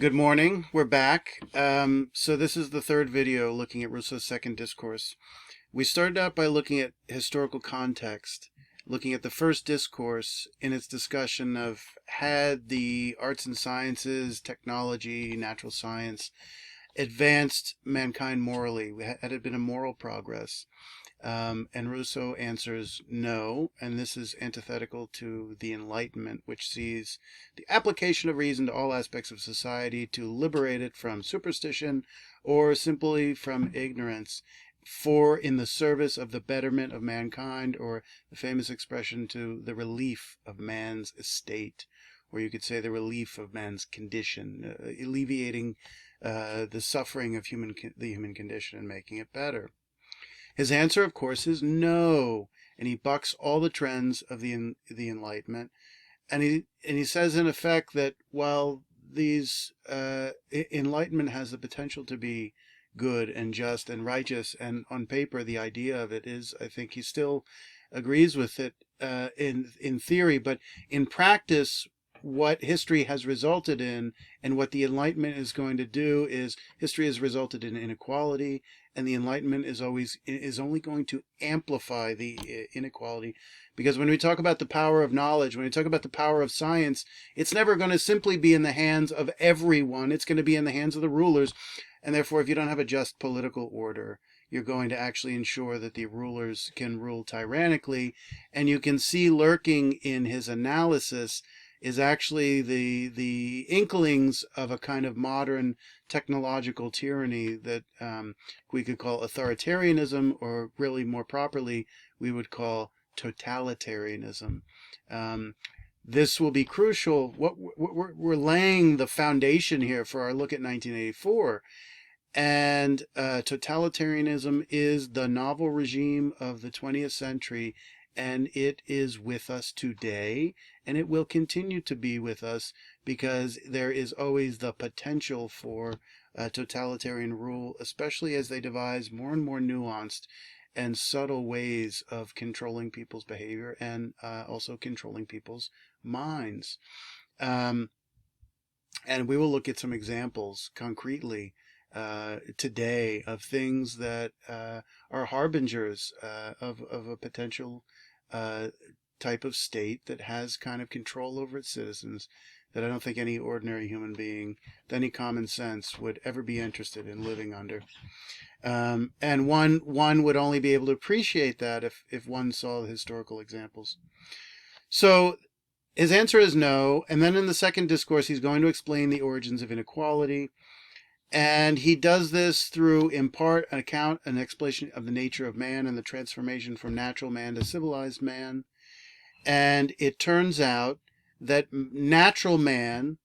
Good morning. We're back. So this is the third video looking at Rousseau's second discourse. We started out by looking at historical context, looking at the first discourse in its discussion of had the arts and sciences, technology, natural science advanced mankind morally? Had it been a moral progress? And Rousseau answers no, and this is antithetical to the Enlightenment, which sees the application of reason to all aspects of society to liberate it from superstition or simply from ignorance, for in the service of the betterment of mankind, or the famous expression, to the relief of man's estate, or you could say the relief of man's condition, alleviating the suffering of the human condition and making it better. His answer, of course, is no, and he bucks all the trends of the Enlightenment, and he says in effect that while these Enlightenment has the potential to be good and just and righteous, and on paper the idea of it is, I think he still agrees with it in theory, but in practice, what history has resulted in and what the Enlightenment is going to do is history has resulted in inequality, and the Enlightenment is only going to amplify the inequality, because when we talk about the power of knowledge, when we talk about the power of science, it's never going to simply be in the hands of everyone. It's going to be in the hands of the rulers, and therefore if you don't have a just political order, you're going to actually ensure that the rulers can rule tyrannically. And you can see lurking in his analysis is actually the inklings of a kind of modern technological tyranny that we could call authoritarianism, or really more properly, we would call totalitarianism. This will be crucial. We're laying the foundation here for our look at 1984. And totalitarianism is the novel regime of the 20th century, and it is with us today, and it will continue to be with us, because there is always the potential for totalitarian rule, especially as they devise more and more nuanced and subtle ways of controlling people's behavior and also controlling people's minds. Um, and we will look at some examples concretely today of things that are harbingers of a potential type of state that has kind of control over its citizens that I don't think any ordinary human being with any common sense would ever be interested in living under. And one would only be able to appreciate that if one saw the historical examples. So his answer is no, and then in the second discourse he's going to explain the origins of inequality. And he does this through, in part, an explanation of the nature of man and the transformation from natural man to civilized man. And it turns out that natural man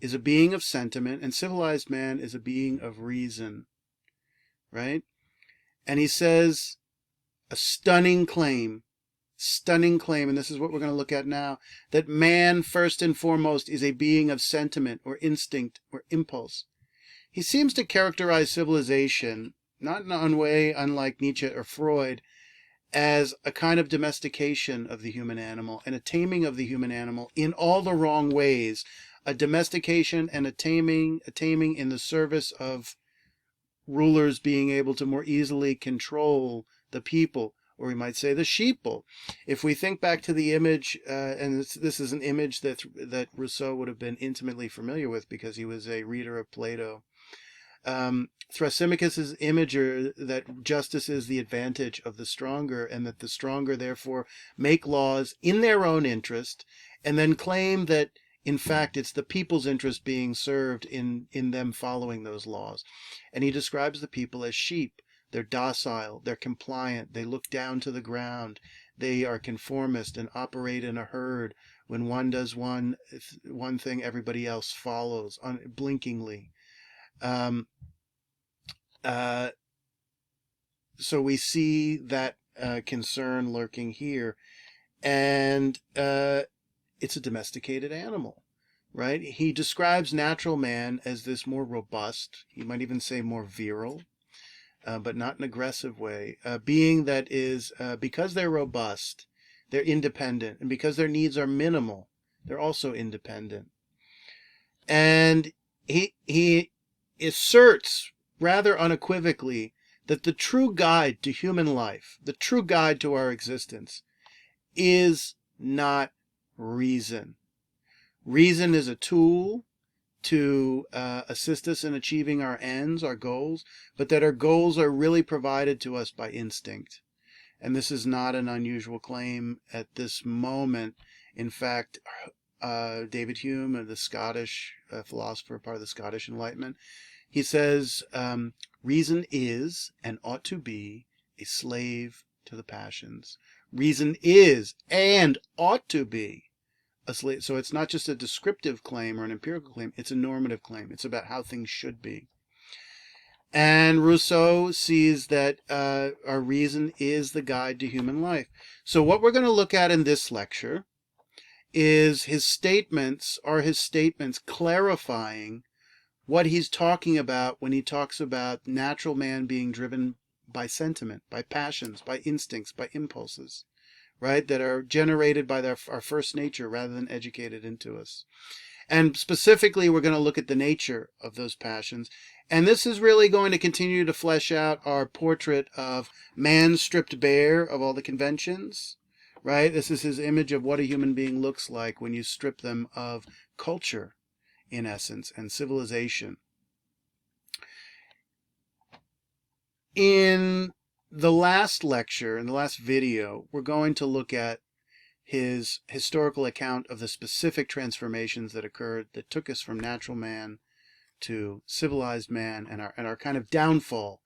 is a being of sentiment and civilized man is a being of reason, right? And he says a stunning claim, and this is what we're going to look at now, that man, first and foremost, is a being of sentiment or instinct or impulse. He seems to characterize civilization, not in a way unlike Nietzsche or Freud, as a kind of domestication of the human animal and a taming of the human animal in all the wrong ways. A domestication and a taming in the service of rulers being able to more easily control the people, or we might say the sheeple. If we think back to the image, and this is an image that Rousseau would have been intimately familiar with because he was a reader of Plato. Thrasymachus's image that justice is the advantage of the stronger, and that the stronger therefore make laws in their own interest, and then claim that in fact it's the people's interest being served in them following those laws. And he describes the people as sheep. They're docile, they're compliant, they look down to the ground, they are conformist and operate in a herd. When one does one thing, everybody else follows unblinkingly. So we see that concern lurking here, and it's a domesticated animal, right? He describes natural man as this more robust, you might even say more virile, but not in an aggressive way, being that is, because they're robust, they're independent, and because their needs are minimal, they're also independent. And he asserts rather unequivocally that the true guide to human life, the true guide to our existence, is not reason. Reason is a tool to assist us in achieving our ends, our goals, but that our goals are really provided to us by instinct. And this is not an unusual claim at this moment. In fact, David Hume, the Scottish philosopher, part of the Scottish Enlightenment, he says, reason is and ought to be a slave to the passions. Reason is and ought to be a slave. So it's not just a descriptive claim or an empirical claim, it's a normative claim. It's about how things should be. And Rousseau sees that our reason is the guide to human life. So what we're going to look at in this lecture is his statements clarifying what he's talking about when he talks about natural man being driven by sentiment, by passions, by instincts, by impulses, right, that are generated by our first nature rather than educated into us. And specifically, we're going to look at the nature of those passions. And this is really going to continue to flesh out our portrait of man stripped bare of all the conventions, right? This is his image of what a human being looks like when you strip them of culture, in essence, and civilization. In the last lecture, in the last video, we're going to look at his historical account of the specific transformations that occurred that took us from natural man to civilized man and our kind of downfall,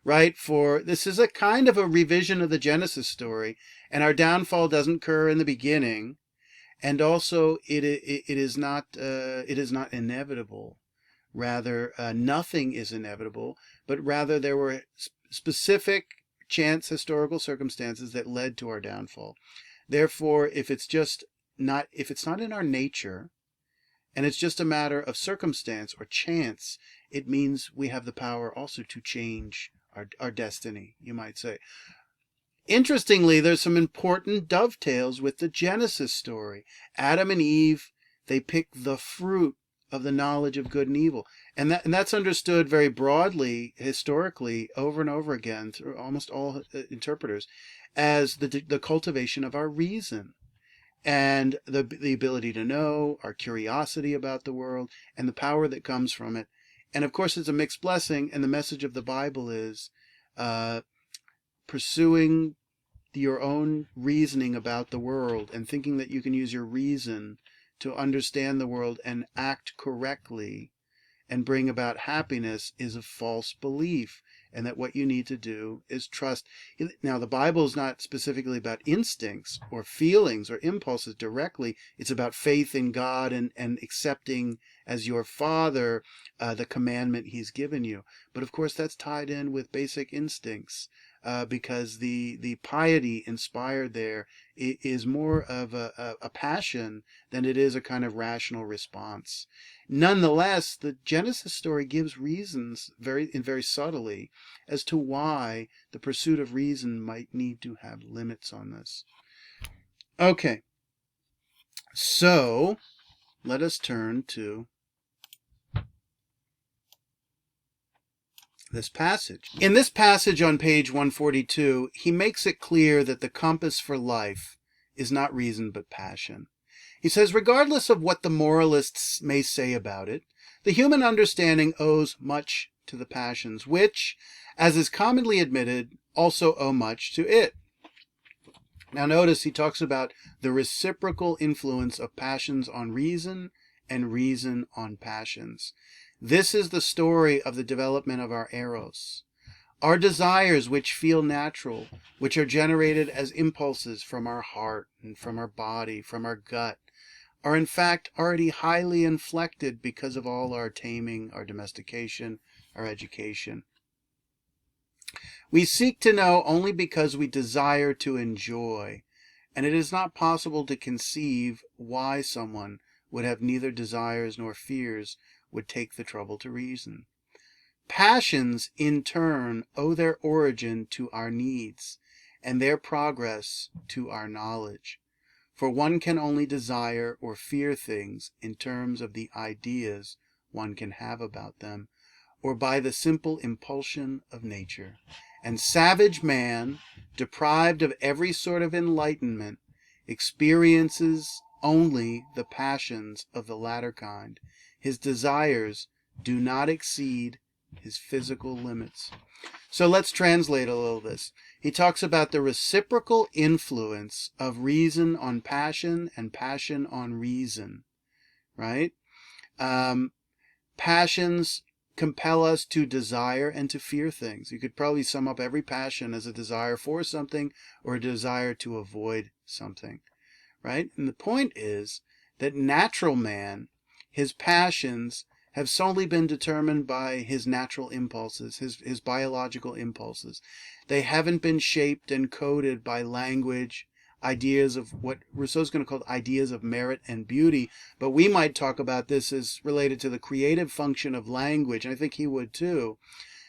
right? For this is a kind of a revision of the Genesis story, and our downfall doesn't occur in the beginning, and also it is not inevitable. Rather, nothing is inevitable, but rather there were specific chance historical circumstances that led to our downfall. Therefore, if it's not in our nature, and it's just a matter of circumstance or chance, it means we have the power also to change our destiny, you might say. Interestingly, there's some important dovetails with the Genesis story. Adam and Eve, they pick the fruit of the knowledge of good and evil. And that's understood very broadly, historically, over and over again, through almost all interpreters, as the cultivation of our reason and the ability to know, our curiosity about the world, and the power that comes from it. And of course, it's a mixed blessing, and the message of the Bible is pursuing your own reasoning about the world and thinking that you can use your reason to understand the world and act correctly and bring about happiness is a false belief, and that what you need to do is trust. Now, the Bible is not specifically about instincts or feelings or impulses directly. It's about faith in God and accepting as your Father the commandment He's given you. But of course, that's tied in with basic instincts, because the piety inspired there is more of a passion than it is a kind of rational response. Nonetheless, the Genesis story gives reasons very subtly as to why the pursuit of reason might need to have limits on this. Okay, so let us turn to this passage. In this passage on page 142, he makes it clear that the compass for life is not reason but passion. He says, regardless of what the moralists may say about it, the human understanding owes much to the passions, which, as is commonly admitted, also owe much to it. Now notice he talks about the reciprocal influence of passions on reason and reason on passions. This is the story of the development of our eros. Our desires, which feel natural, which are generated as impulses from our heart and from our body, from our gut, are in fact already highly inflected because of all our taming, our domestication, our education. We seek to know only because we desire to enjoy, and it is not possible to conceive why someone would have neither desires nor fears would take the trouble to reason. Passions, in turn, owe their origin to our needs, and their progress to our knowledge. For one can only desire or fear things in terms of the ideas one can have about them, or by the simple impulsion of nature. And savage man, deprived of every sort of enlightenment, experiences only the passions of the latter kind. His desires do not exceed his physical limits. So let's translate a little this. He talks about the reciprocal influence of reason on passion and passion on reason, right? Passions compel us to desire and to fear things. You could probably sum up every passion as a desire for something or a desire to avoid something, right? And the point is that natural man, his passions have solely been determined by his natural impulses, his biological impulses. They haven't been shaped and coded by language, ideas of what Rousseau's going to call ideas of merit and beauty, but we might talk about this as related to the creative function of language, and I think he would too,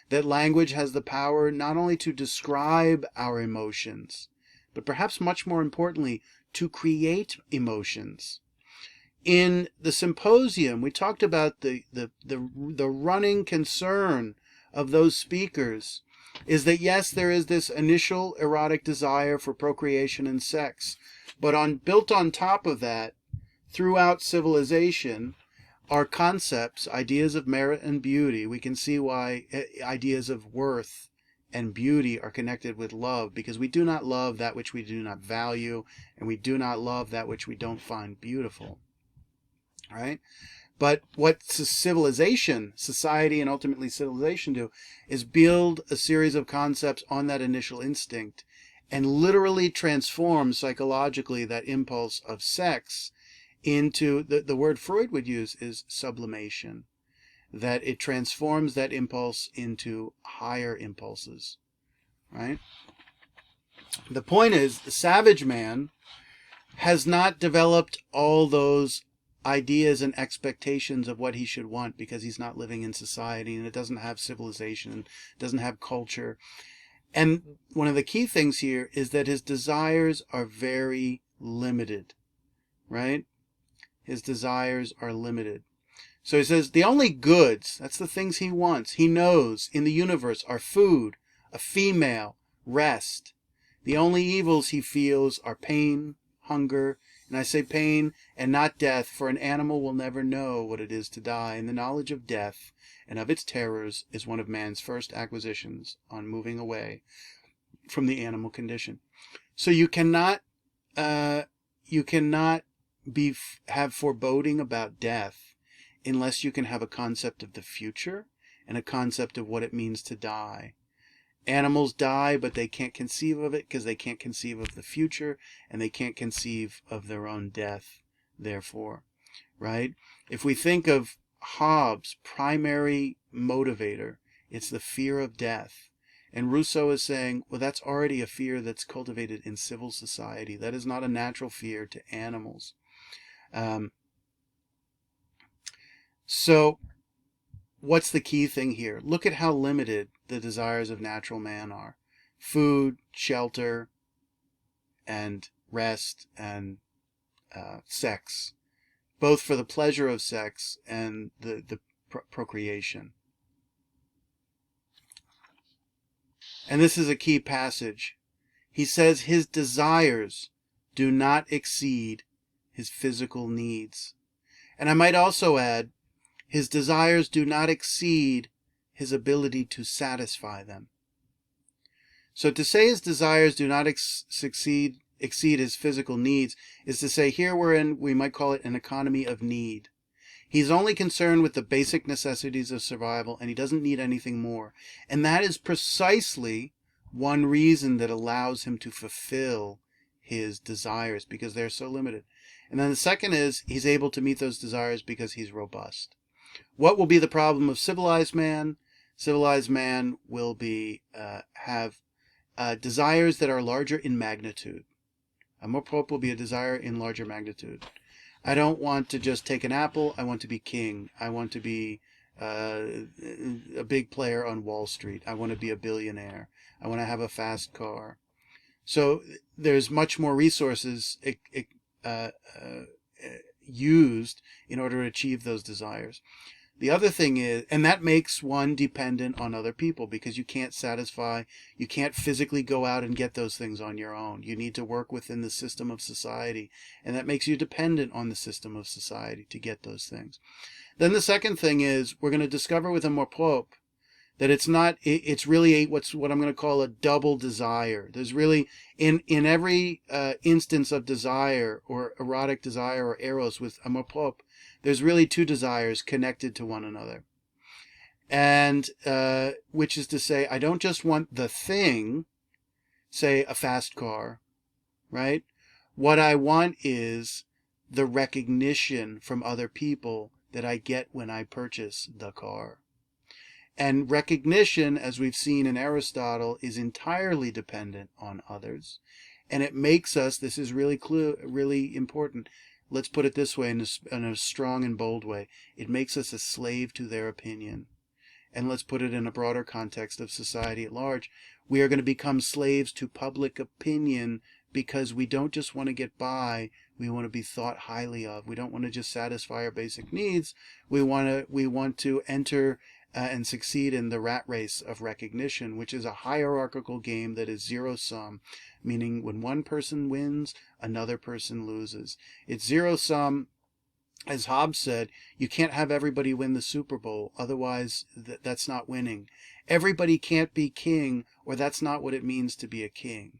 that language has the power not only to describe our emotions, but perhaps much more importantly, to create emotions. In the symposium, we talked about the running concern of those speakers is that yes, there is this initial erotic desire for procreation and sex, but built on top of that, throughout civilization, are concepts, ideas of merit and beauty. We can see why ideas of worth and beauty are connected with love, because we do not love that which we do not value, and we do not love that which we don't find beautiful. Right? But what civilization, society, and ultimately civilization do is build a series of concepts on that initial instinct and literally transform psychologically that impulse of sex into, the word Freud would use is sublimation, that it transforms that impulse into higher impulses, right? The point is, the savage man has not developed all those ideas and expectations of what he should want because he's not living in society and it doesn't have civilization and doesn't have culture. And one of the key things here is that his desires are very limited, right? His desires are limited. So he says the only goods, that's the things he wants, he knows in the universe are food, a female, rest. The only evils he feels are pain, hunger, and I say pain and not death, for an animal will never know what it is to die, and the knowledge of death and of its terrors is one of man's first acquisitions on moving away from the animal condition. So you cannot have foreboding about death unless you can have a concept of the future and a concept of what it means to die. Animals die, but they can't conceive of it because they can't conceive of the future and they can't conceive of their own death, therefore, right? If we think of Hobbes' primary motivator, it's the fear of death. And Rousseau is saying, well, that's already a fear that's cultivated in civil society. That is not a natural fear to animals. So what's the key thing here? Look at how limited the desires of natural man are. Food, shelter, and rest, and sex. Both for the pleasure of sex and the procreation. And this is a key passage. He says his desires do not exceed his physical needs. And I might also add, his desires do not exceed his ability to satisfy them. So to say his desires do not exceed his physical needs is to say here we're in, we might call it an economy of need. He's only concerned with the basic necessities of survival and he doesn't need anything more. And that is precisely one reason that allows him to fulfill his desires, because they're so limited. And then the second is he's able to meet those desires because he's robust. What will be the problem of civilized man? Civilized man will be have desires that are larger in magnitude. Amour propre will be a desire in larger magnitude. I don't want to just take an apple. I want to be king. I want to be a big player on Wall Street. I want to be a billionaire. I want to have a fast car. So there's much more resources used in order to achieve those desires. The other thing is, and that makes one dependent on other people, because you can't physically go out and get those things on your own. You need to work within the system of society, and that makes you dependent on the system of society to get those things. Then the second thing is, we're going to discover with Amour propre that it's really what I'm going to call a double desire. There's really, in every instance of desire, or erotic desire, or eros with Amour propre, there's really two desires connected to one another. And which is to say, I don't just want the thing, say a fast car, right? What I want is the recognition from other people that I get when I purchase the car. And recognition, as we've seen in Aristotle, is entirely dependent on others. And it makes us, this is really important, let's put it this way, in a strong and bold way, it makes us a slave to their opinion. And let's put it in a broader context of society at large. We are going to become slaves to public opinion, because we don't just want to get by, we want to be thought highly of. We don't want to just satisfy our basic needs. We want to enter and succeed in the rat race of recognition, which is a hierarchical game that is zero-sum, meaning when one person wins, another person loses. It's zero-sum. As Hobbes said, you can't have everybody win the Super Bowl, otherwise that's not winning. Everybody can't be king, or that's not what it means to be a king.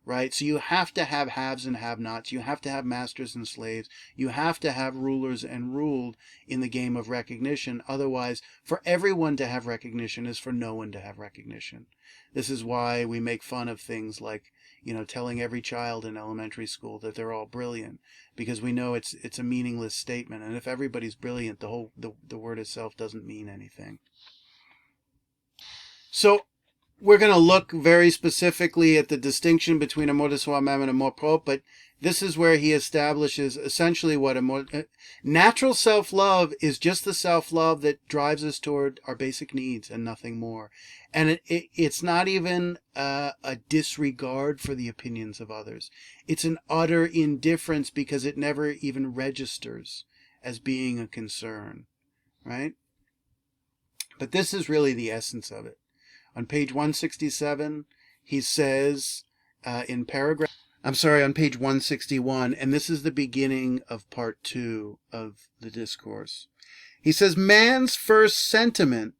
Right? So you have to have haves and have-nots. You have to have masters and slaves. You have to have rulers and ruled in the game of recognition. Otherwise, for everyone to have recognition is for no one to have recognition. This is why we make fun of things like, telling every child in elementary school that they're all brilliant, because we know it's a meaningless statement. And if everybody's brilliant, the word itself doesn't mean anything. So we're going to look very specifically at the distinction between amour de soi-même and amour propre, but this is where he establishes essentially what natural self-love is. Just the self-love that drives us toward our basic needs and nothing more. And it's not even a disregard for the opinions of others. It's an utter indifference, because it never even registers as being a concern, right? But this is really the essence of it. On page 167, he says on page 161, and this is the beginning of part 2 of the Discourse. He says, man's first sentiment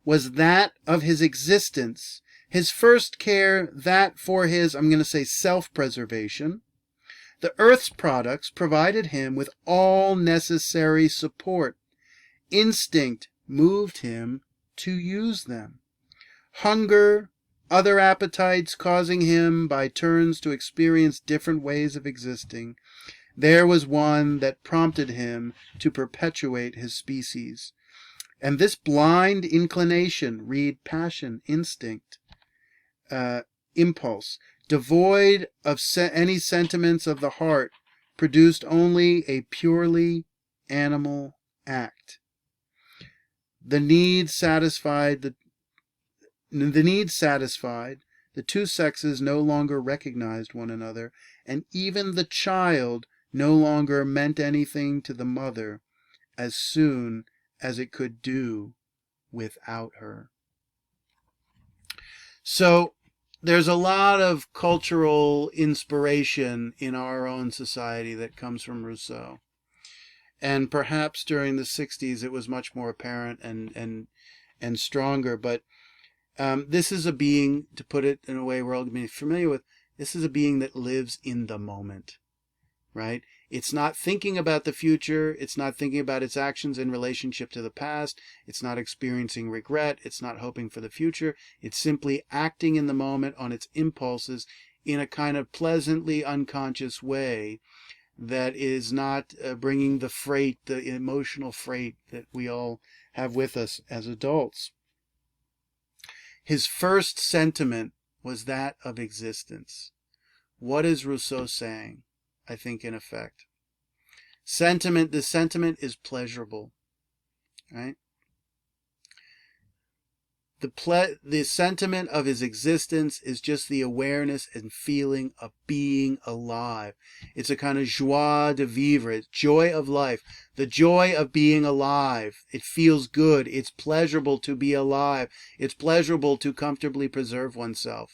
was that of his existence, his first care that for his, I'm going to say, self-preservation. The earth's products provided him with all necessary support. Instinct moved him to use them. Hunger, other appetites causing him by turns to experience different ways of existing, there was one that prompted him to perpetuate his species. And this blind inclination, read passion, instinct, impulse, devoid of any sentiments of the heart, produced only a purely animal act. The need satisfied, the two sexes no longer recognized one another, and even the child no longer meant anything to the mother as soon as it could do without her. So there's a lot of cultural inspiration in our own society that comes from Rousseau. And perhaps during the 60s it was much more apparent and stronger, but this is a being, to put it in a way we're all going to be familiar with, this is a being that lives in the moment, right? It's not thinking about the future. It's not thinking about its actions in relationship to the past. It's not experiencing regret. It's not hoping for the future. It's simply acting in the moment on its impulses in a kind of pleasantly unconscious way that is not bringing the freight, the emotional freight that we all have with us as adults. His first sentiment was that of existence. What is Rousseau saying? I think in effect, the sentiment is pleasurable, right? The sentiment of his existence is just the awareness and feeling of being alive. It's a kind of joie de vivre, it's joy of life, the joy of being alive. It feels good. It's pleasurable to be alive. It's pleasurable to comfortably preserve oneself,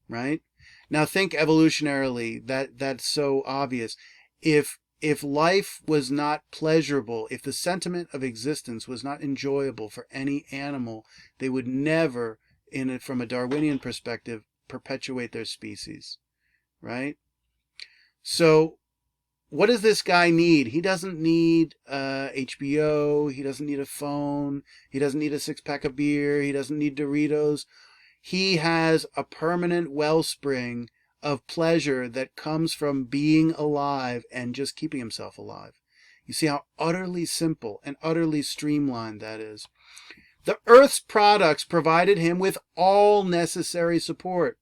right? Now think evolutionarily, that's so obvious. If life was not pleasurable, if the sentiment of existence was not enjoyable for any animal, they would never, from a Darwinian perspective, perpetuate their species, right? So what does this guy need? He doesn't need HBO. He doesn't need a phone. He doesn't need a six-pack of beer. He doesn't need Doritos. He has a permanent wellspring of pleasure that comes from being alive and just keeping himself alive. You see how utterly simple and utterly streamlined that is. The earth's products provided him with all necessary support.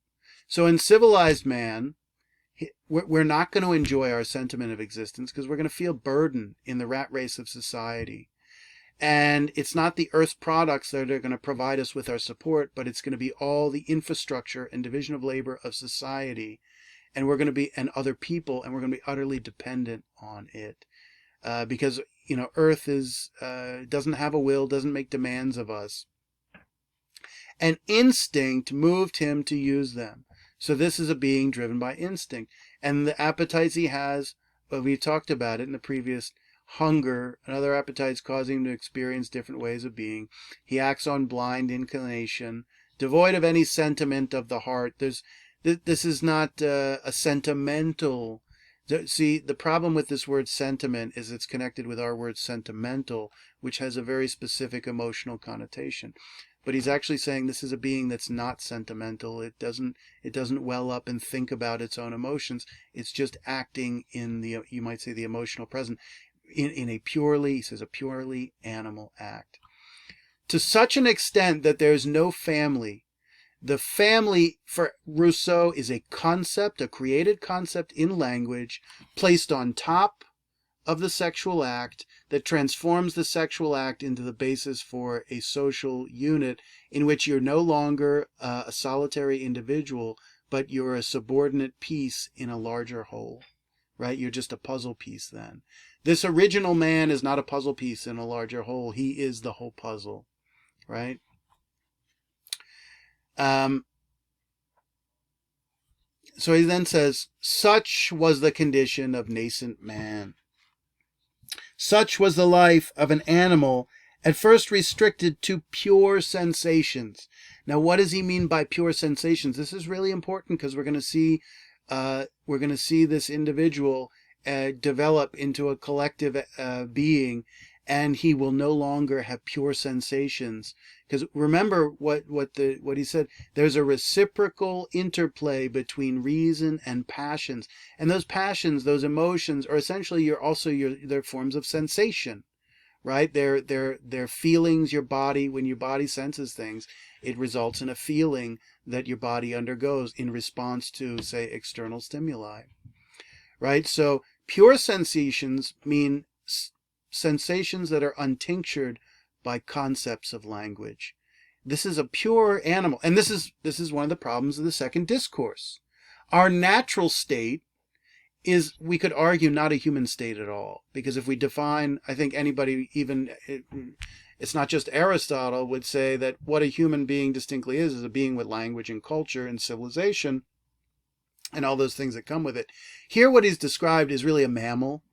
So in civilized man, we're not going to enjoy our sentiment of existence because we're going to feel burdened in the rat race of society. And it's not the earth's products that are going to provide us with our support, but it's going to be all the infrastructure and division of labor of society. And we're going to be, and other people, and we're going to be utterly dependent on it. Because, earth doesn't have a will, doesn't make demands of us. And instinct moved him to use them. So this is a being driven by instinct. And the appetites he has, well, we talked about it in the previous hunger and other appetites causing him to experience different ways of being. He acts on blind inclination, devoid of any sentiment of the heart. This is not a sentimental. See, the problem with this word sentiment is it's connected with our word sentimental, which has a very specific emotional connotation. But he's actually saying this is a being that's not sentimental. It doesn't well up and think about its own emotions. It's just acting in the, you might say, the emotional present. In a purely, he says, a purely animal act. To such an extent that there's no family. The family, for Rousseau, is a concept, a created concept in language, placed on top of the sexual act, that transforms the sexual act into the basis for a social unit in which you're no longer a solitary individual, but you're a subordinate piece in a larger whole, right? You're just a puzzle piece then. This original man is not a puzzle piece in a larger whole. He is the whole puzzle, right? So he then says, such was the condition of nascent man. Such was the life of an animal at first restricted to pure sensations. Now, what does he mean by pure sensations? This is really important because we're going to see this individual develop into a collective being, and he will no longer have pure sensations. Because remember what he said, there's a reciprocal interplay between reason and passions. And those passions, those emotions, are essentially they're forms of sensation, right? They're feelings your body, when your body senses things, it results in a feeling that your body undergoes in response to, say, external stimuli, right? So pure sensations mean sensations that are untinctured by concepts of language. This is a pure animal, and this is one of the problems of the second discourse. Our natural state is, we could argue, not a human state at all, because if we define, I think anybody, even it's not just Aristotle, would say that what a human being distinctly is a being with language and culture and civilization and all those things that come with it. Here what he's described is really a mammal,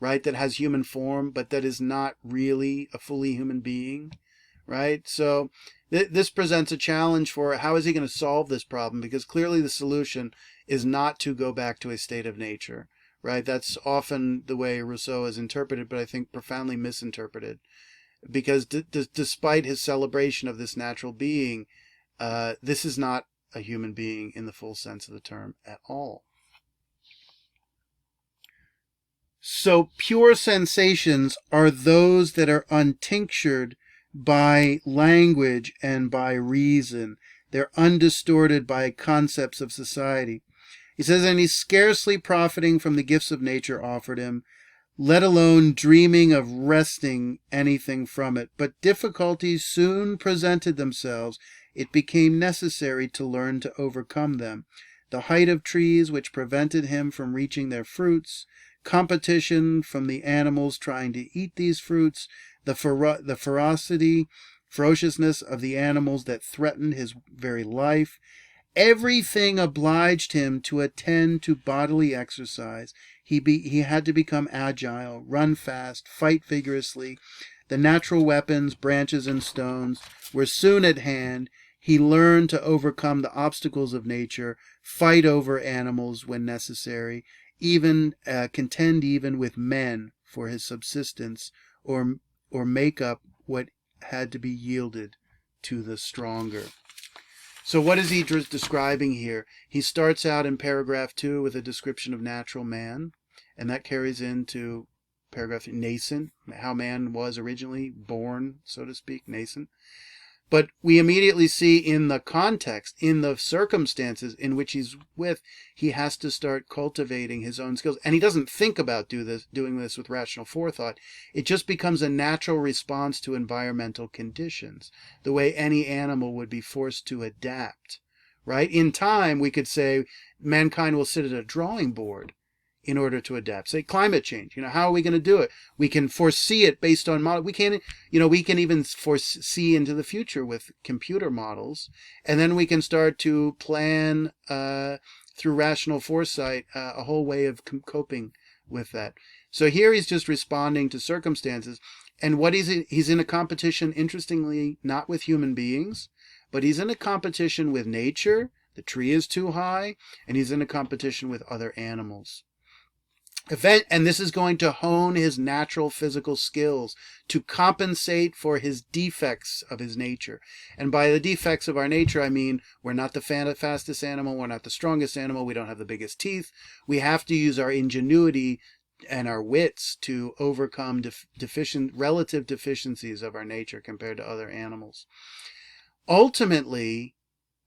right, that has human form, but that is not really a fully human being, right? So this presents a challenge for how is he going to solve this problem, because clearly the solution is not to go back to a state of nature, right? That's often the way Rousseau is interpreted, but I think profoundly misinterpreted, because despite his celebration of this natural being, this is not a human being in the full sense of the term at all. So pure sensations are those that are untinctured by language and by reason. They're undistorted by concepts of society. He says, and he's scarcely profiting from the gifts of nature offered him, let alone dreaming of wresting anything from it. But difficulties soon presented themselves. It became necessary to learn to overcome them. The height of trees, which prevented him from reaching their fruits, competition from the animals trying to eat these fruits, the ferociousness of the animals that threatened his very life. Everything obliged him to attend to bodily exercise. He had to become agile, run fast, fight vigorously. The natural weapons, branches and stones, were soon at hand. He learned to overcome the obstacles of nature, fight over animals when necessary, even contend even with men for his subsistence, or make up what had to be yielded to the stronger. So what is he describing here? He starts out in paragraph 2 with a description of natural man, and that carries into paragraph nascent, how man was originally born, so to speak, nascent. But we immediately see in the context, in the circumstances in which he's with, he has to start cultivating his own skills. And he doesn't think about doing this with rational forethought. It just becomes a natural response to environmental conditions, the way any animal would be forced to adapt, right? In time, we could say mankind will sit at a drawing board in order to adapt. Say climate change. How are we going to do it? We can foresee it based on model. We can even foresee into the future with computer models, and then we can start to plan through rational foresight a whole way of coping with that. So here he's just responding to circumstances, and what he's in a competition, interestingly, not with human beings, but he's in a competition with nature. The tree is too high, and he's in a competition with other animals. And this is going to hone his natural physical skills to compensate for his defects of his nature. And by the defects of our nature, I mean we're not the fastest animal, we're not the strongest animal, we don't have the biggest teeth. We have to use our ingenuity and our wits to overcome relative deficiencies of our nature compared to other animals. Ultimately,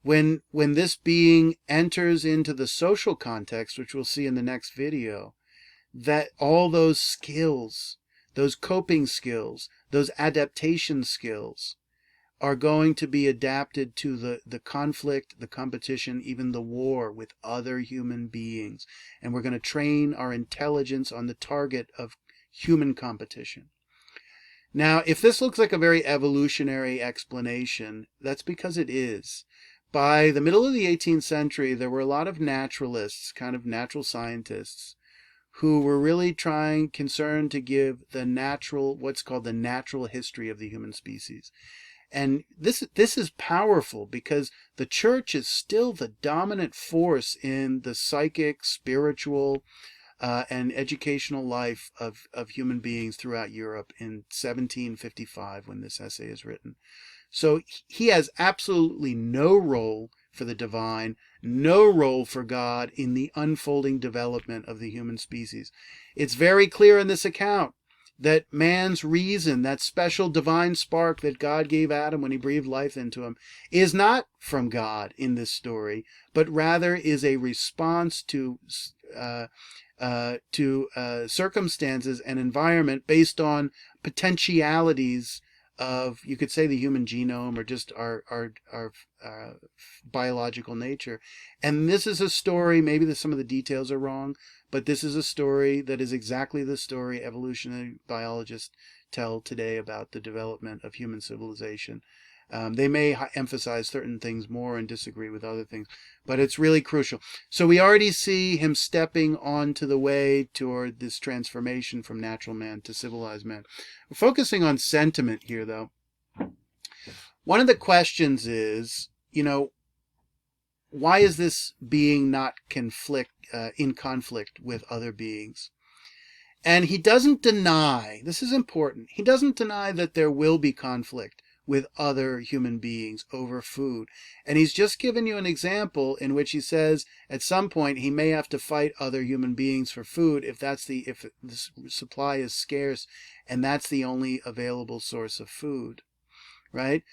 when this being enters into the social context, which we'll see in the next video, that all those skills, those coping skills, those adaptation skills are going to be adapted to the conflict, the competition, even the war with other human beings. And we're going to train our intelligence on the target of human competition. Now, if this looks like a very evolutionary explanation, that's because it is. By the middle of the 18th century, there were a lot of naturalists, kind of natural scientists, who were really concerned to give what's called the natural history of the human species. And this is powerful because the church is still the dominant force in the psychic, spiritual, and educational life of human beings throughout Europe in 1755 when this essay is written. So he has absolutely no role for the divine, no role for God in the unfolding development of the human species. It's very clear in this account that man's reason, that special divine spark that God gave Adam when he breathed life into him, is not from God in this story, but rather is a response to circumstances and environment based on potentialities of, you could say, the human genome, or just our biological nature. And this is a story, maybe some of the details are wrong, but this is a story that is exactly the story evolutionary biologists tell today about the development of human civilization. They may emphasize certain things more and disagree with other things, but it's really crucial. So we already see him stepping onto the way toward this transformation from natural man to civilized man. We're focusing on sentiment here, though. One of the questions is, why is this being not in conflict with other beings? And he doesn't deny, this is important, he doesn't deny that there will be conflict with other human beings over food. And he's just given you an example in which he says at some point he may have to fight other human beings for food if the supply is scarce and that's the only available source of food, right?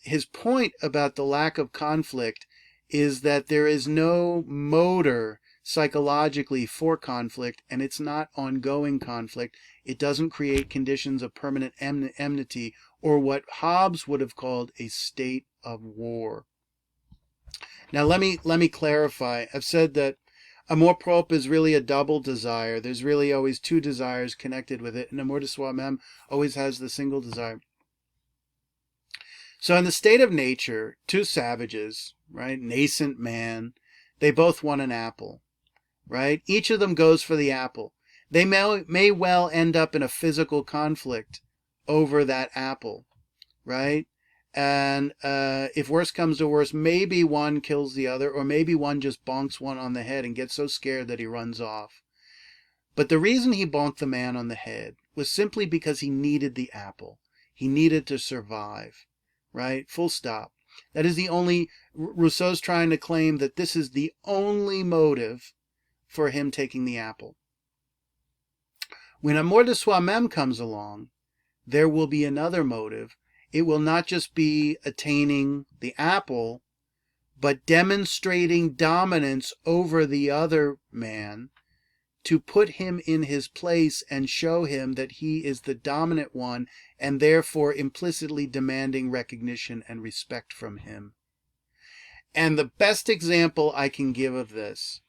His point about the lack of conflict is that there is no motor psychologically for conflict, and it's not ongoing conflict. It doesn't create conditions of permanent enmity, or what Hobbes would have called a state of war. Now let me clarify. I've said that amour propre is really a double desire. There's really always two desires connected with it, and amour de soi-même always has the single desire. So in the state of nature, two savages, right, nascent man, they both want an apple, right? Each of them goes for the apple. They may well end up in a physical conflict over that apple, right? And if worse comes to worse, maybe one kills the other, or maybe one just bonks one on the head and gets so scared that he runs off. But the reason he bonked the man on the head was simply because he needed the apple. He needed to survive, right? Full stop. That is the only, Rousseau's trying to claim that this is the only motive for him taking the apple. When amour de soi-même comes along, there will be another motive. It will not just be attaining the apple, but demonstrating dominance over the other man to put him in his place and show him that he is the dominant one, and therefore implicitly demanding recognition and respect from him. And the best example I can give of this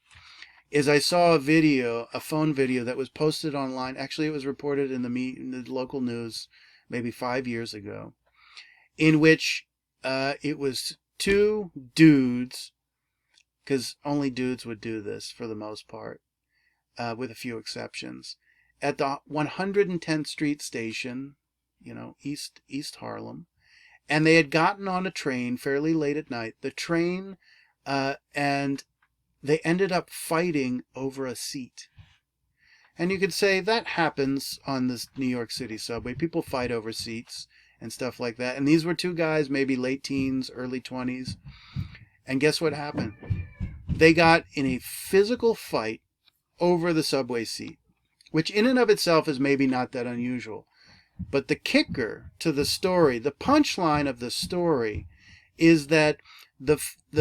is I saw a video, a phone video that was posted online. Actually, it was reported in the local news maybe 5 years ago, in which it was two dudes, because only dudes would do this for the most part, with a few exceptions, at the 110th Street station, East Harlem, and they had gotten on a train fairly late at night. The train, and they ended up fighting over a seat. And you could say that happens on this New York City subway. People fight over seats and stuff like that. And these were two guys, maybe late teens, early 20s. And guess what happened? They got in a physical fight over the subway seat, which in and of itself is maybe not that unusual. But the kicker to the story, the punchline of the story, is that the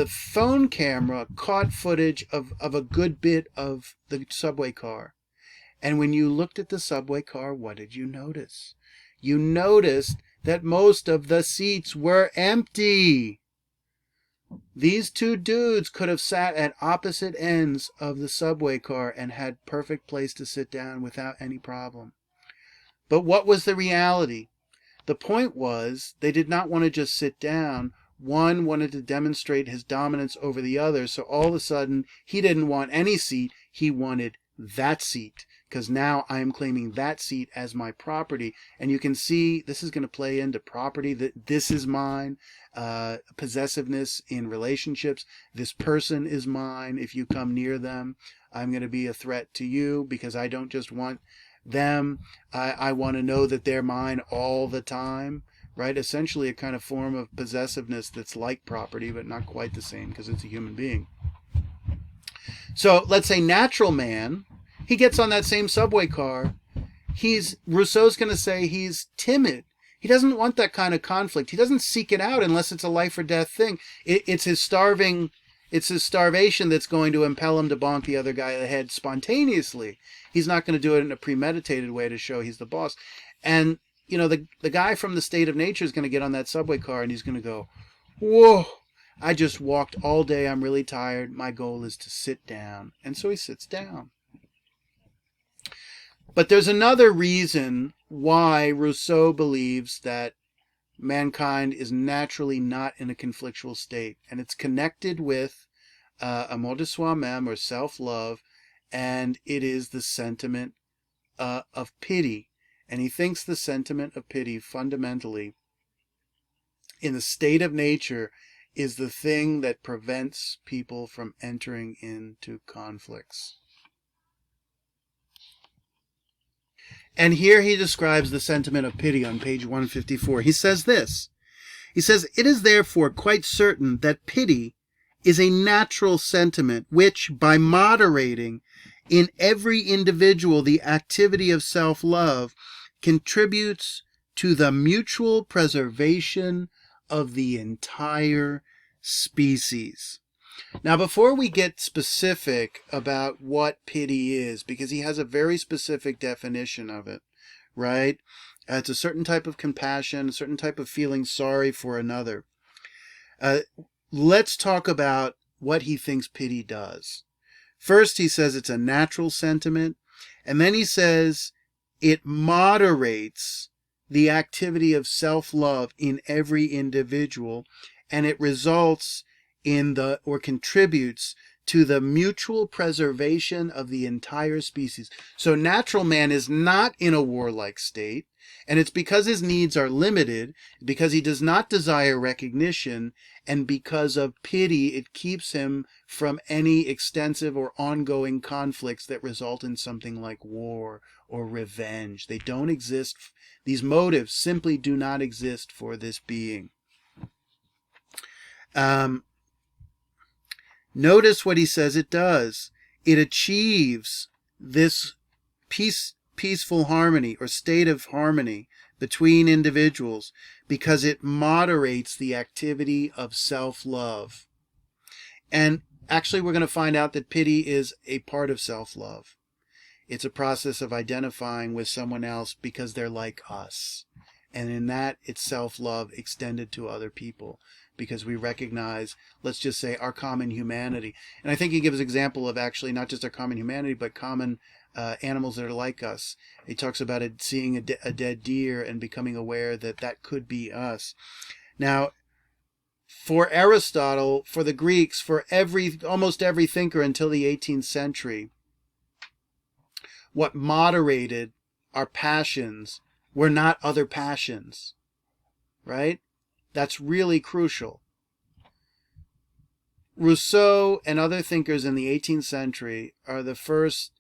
phone camera caught footage of a good bit of the subway car. And when you looked at the subway car, what did you notice? You noticed that most of the seats were empty. These two dudes could have sat at opposite ends of the subway car and had perfect place to sit down without any problem. But what was the reality? The point was they did not want to just sit down. One wanted to demonstrate his dominance over the other, so all of a sudden he didn't want any seat, he wanted that seat, because now I am claiming that seat as my property. And you can see this is going to play into property, that this is mine, possessiveness in relationships. This person is mine. If you come near them, I'm going to be a threat to you, because I don't just want them. I want to know that they're mine all the time, right? Essentially a kind of form of possessiveness that's like property, but not quite the same, because it's a human being. So let's say natural man, he gets on that same subway car. Rousseau's going to say he's timid. He doesn't want that kind of conflict. He doesn't seek it out unless it's a life or death thing. It's his starvation that's going to impel him to bonk the other guy in the head spontaneously. He's not going to do it in a premeditated way to show he's the boss. And, the guy from the state of nature is going to get on that subway car and he's going to go, whoa, I just walked all day. I'm really tired. My goal is to sit down. And so he sits down. But there's another reason why Rousseau believes that mankind is naturally not in a conflictual state. And it's connected with amour de soi-même, or self-love, and it is the sentiment of pity. And he thinks the sentiment of pity fundamentally in the state of nature is the thing that prevents people from entering into conflicts. And here he describes the sentiment of pity on page 154. He says this. He says, "It is therefore quite certain that pity is a natural sentiment which, by moderating in every individual the activity of self-love, contributes to the mutual preservation of the entire species." Now, before we get specific about what pity is, because he has a very specific definition of it, right? It's a certain type of compassion, a certain type of feeling sorry for another. Let's talk about what he thinks pity does. First, he says it's a natural sentiment, and then he says it moderates the activity of self-love in every individual, and it results in or contributes to the mutual preservation of the entire species. So natural man is not in a warlike state, and it's because his needs are limited, because he does not desire recognition, and because of pity, it keeps him from any extensive or ongoing conflicts that result in something like war or revenge. They don't exist. These motives simply do not exist for this being. Notice what he says it does. It achieves this peaceful harmony or state of harmony between individuals because it moderates the activity of self-love. And actually, we're going to find out that pity is a part of self-love. It's a process of identifying with someone else because they're like us. And in that, it's self-love extended to other people, because we recognize, let's just say, our common humanity. And I think he gives an example of actually not just our common humanity, but common animals that are like us. He talks about it, seeing a dead deer and becoming aware that that could be us. Now, for Aristotle, for the Greeks, for almost every thinker until the 18th century, what moderated our passions were not other passions, right? That's really crucial. Rousseau and other thinkers in the 18th century are the first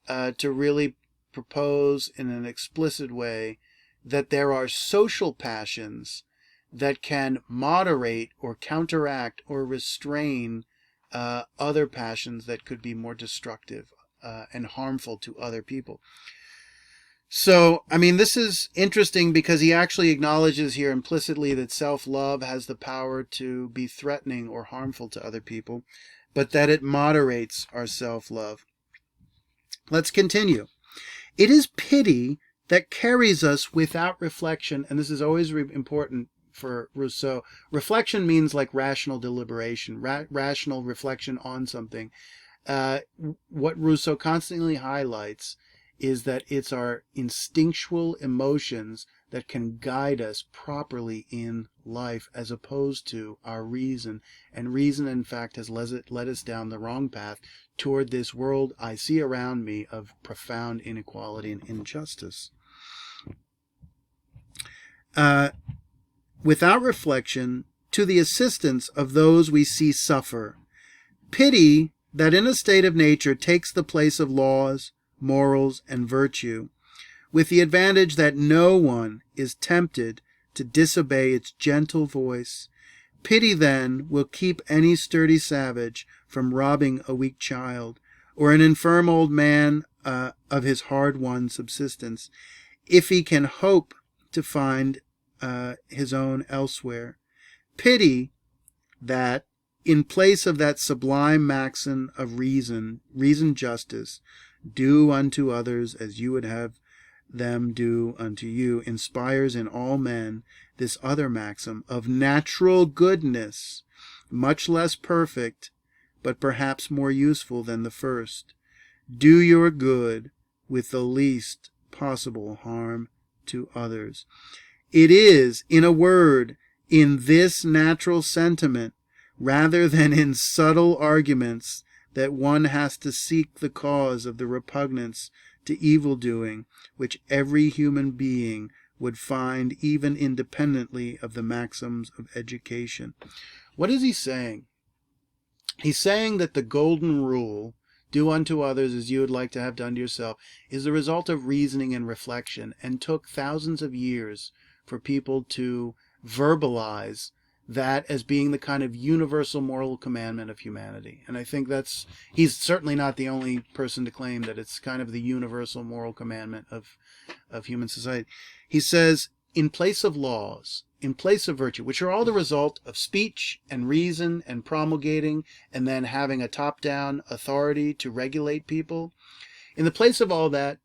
to really propose in an explicit way that there are social passions that can moderate or counteract or restrain other passions that could be more destructive and harmful to other people. So, I mean, this is interesting because he actually acknowledges here implicitly that self-love has the power to be threatening or harmful to other people, but that it moderates our self-love. Let's continue. It is pity that carries us without reflection, and this is always important for Rousseau. Reflection means like rational deliberation, rational reflection on something. What Rousseau constantly highlights is that it's our instinctual emotions that can guide us properly in life as opposed to our reason. And reason, in fact, has led us down the wrong path toward this world I see around me of profound inequality and injustice. Without reflection, to the assistance of those we see suffer. Pity that in a state of nature takes the place of laws, morals, and virtue, with the advantage that no one is tempted to disobey its gentle voice. Pity, then, will keep any sturdy savage from robbing a weak child, or an infirm old man of his hard-won subsistence, if he can hope to find his own elsewhere. Pity that, in place of that sublime maxim of reason justice, do unto others as you would have them do unto you, inspires in all men this other maxim of natural goodness, much less perfect, but perhaps more useful than the first. Do your good with the least possible harm to others. It is, in a word, in this natural sentiment, rather than in subtle arguments, that one has to seek the cause of the repugnance to evil-doing, which every human being would find even independently of the maxims of education. What is he saying? He's saying that the golden rule, do unto others as you would like to have done to yourself, is the result of reasoning and reflection, and took thousands of years for people to verbalize that as being the kind of universal moral commandment of humanity. And I think he's certainly not the only person to claim that it's kind of the universal moral commandment of human society. He says, in place of laws in place of virtue, which are all the result of speech and reason and promulgating and then having a top-down authority to regulate people. In the place of all that,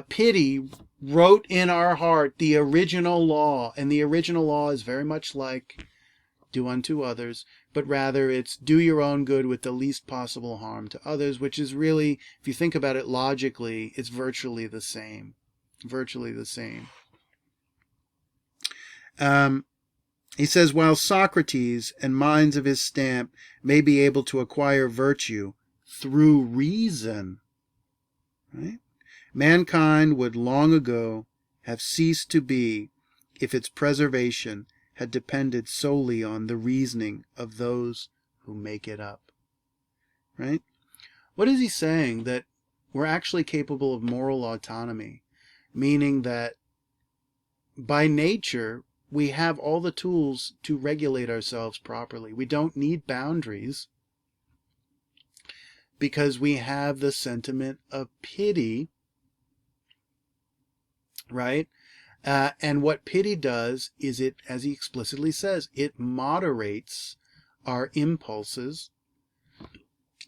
pity wrote in our heart the original law, and the original law is very much like do unto others, but rather it's do your own good with the least possible harm to others, which is really, if you think about it logically, it's virtually the same. Virtually the same. He says, while Socrates and minds of his stamp may be able to acquire virtue through reason, right? Mankind would long ago have ceased to be if its preservation had depended solely on the reasoning of those who make it up. Right? What is he saying? That we're actually capable of moral autonomy, meaning that by nature we have all the tools to regulate ourselves properly. We don't need boundaries because we have the sentiment of pity, right? And what pity does is it, as he explicitly says, it moderates our impulses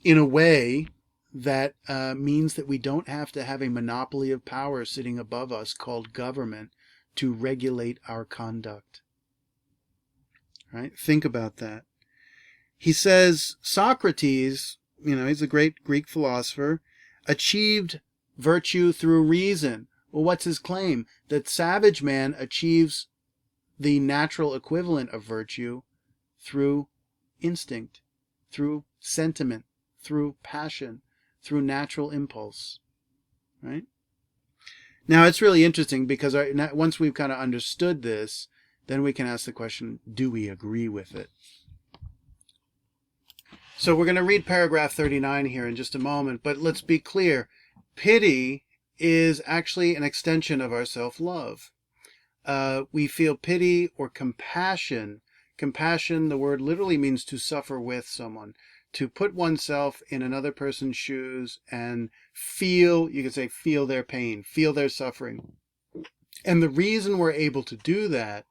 in a way that means that we don't have to have a monopoly of power sitting above us called government to regulate our conduct. Right? Think about that. He says Socrates, he's a great Greek philosopher, achieved virtue through reason. Well, what's his claim? That savage man achieves the natural equivalent of virtue through instinct, through sentiment, through passion, through natural impulse. Right? Now, it's really interesting because once we've kind of understood this, then we can ask the question, do we agree with it? So we're going to read paragraph 39 here in just a moment, but let's be clear. Pity is actually an extension of our self-love. We feel pity or compassion. Compassion, the word literally means to suffer with someone, to put oneself in another person's shoes and feel, you could say, feel their pain, feel their suffering. And the reason we're able to do that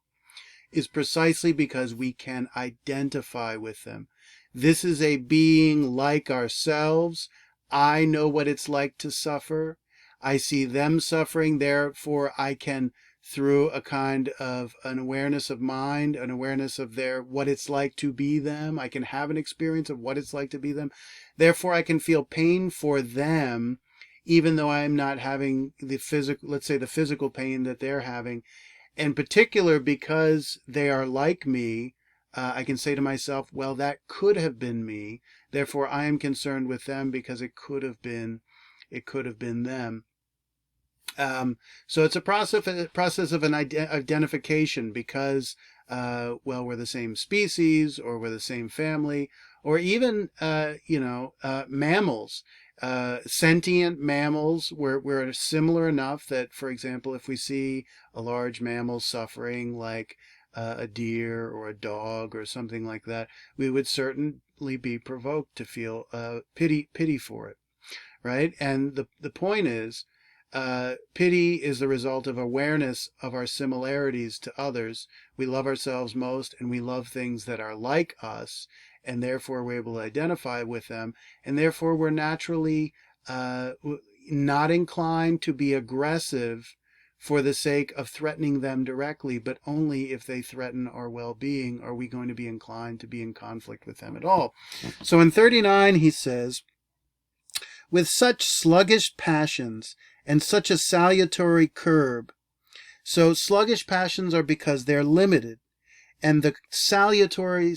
is precisely because we can identify with them. This is a being like ourselves. I know what it's like to suffer. I see them suffering, therefore I can, through a kind of an awareness of mind, an awareness of what it's like to be them, I can have an experience of what it's like to be them. Therefore I can feel pain for them, even though I'm not having the physical, let's say the physical pain that they're having. In particular, because they are like me, I can say to myself, well, that could have been me. Therefore I am concerned with them because it could have been them. So it's a process of an identification because, we're the same species, or we're the same family, or even, mammals, sentient mammals. We're similar enough that, for example, if we see a large mammal suffering, like a deer or a dog or something like that, we would certainly be provoked to feel pity for it. Right? And the point is, pity is the result of awareness of our similarities to others. We love ourselves most, and we love things that are like us, and therefore we're able to identify with them, and therefore we're naturally not inclined to be aggressive for the sake of threatening them directly, but only if they threaten our well-being are we going to be inclined to be in conflict with them at all. So in 39 he says, with such sluggish passions and such a salutary curb. So sluggish passions are because they're limited. And the salutary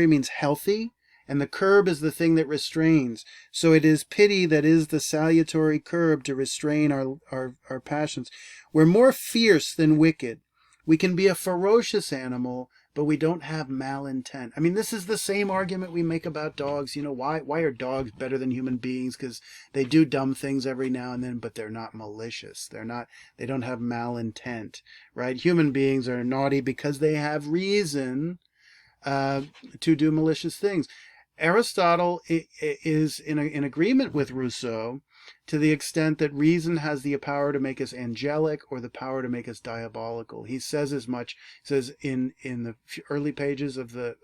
means healthy, and the curb is the thing that restrains. So it is pity that is the salutary curb to restrain our passions. We're more fierce than wicked. We can be a ferocious animal, but we don't have malintent. I mean, this is the same argument we make about dogs. Why are dogs better than human beings? Because they do dumb things every now and then, but they're not malicious. They don't have malintent, right? Human beings are naughty because they have reason to do malicious things. Aristotle is in agreement with Rousseau to the extent that reason has the power to make us angelic or the power to make us diabolical. He says as much, says in the early pages of the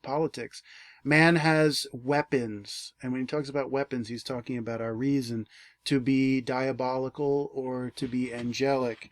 Politics, man has weapons, and when he talks about weapons, he's talking about our reason to be diabolical or to be angelic.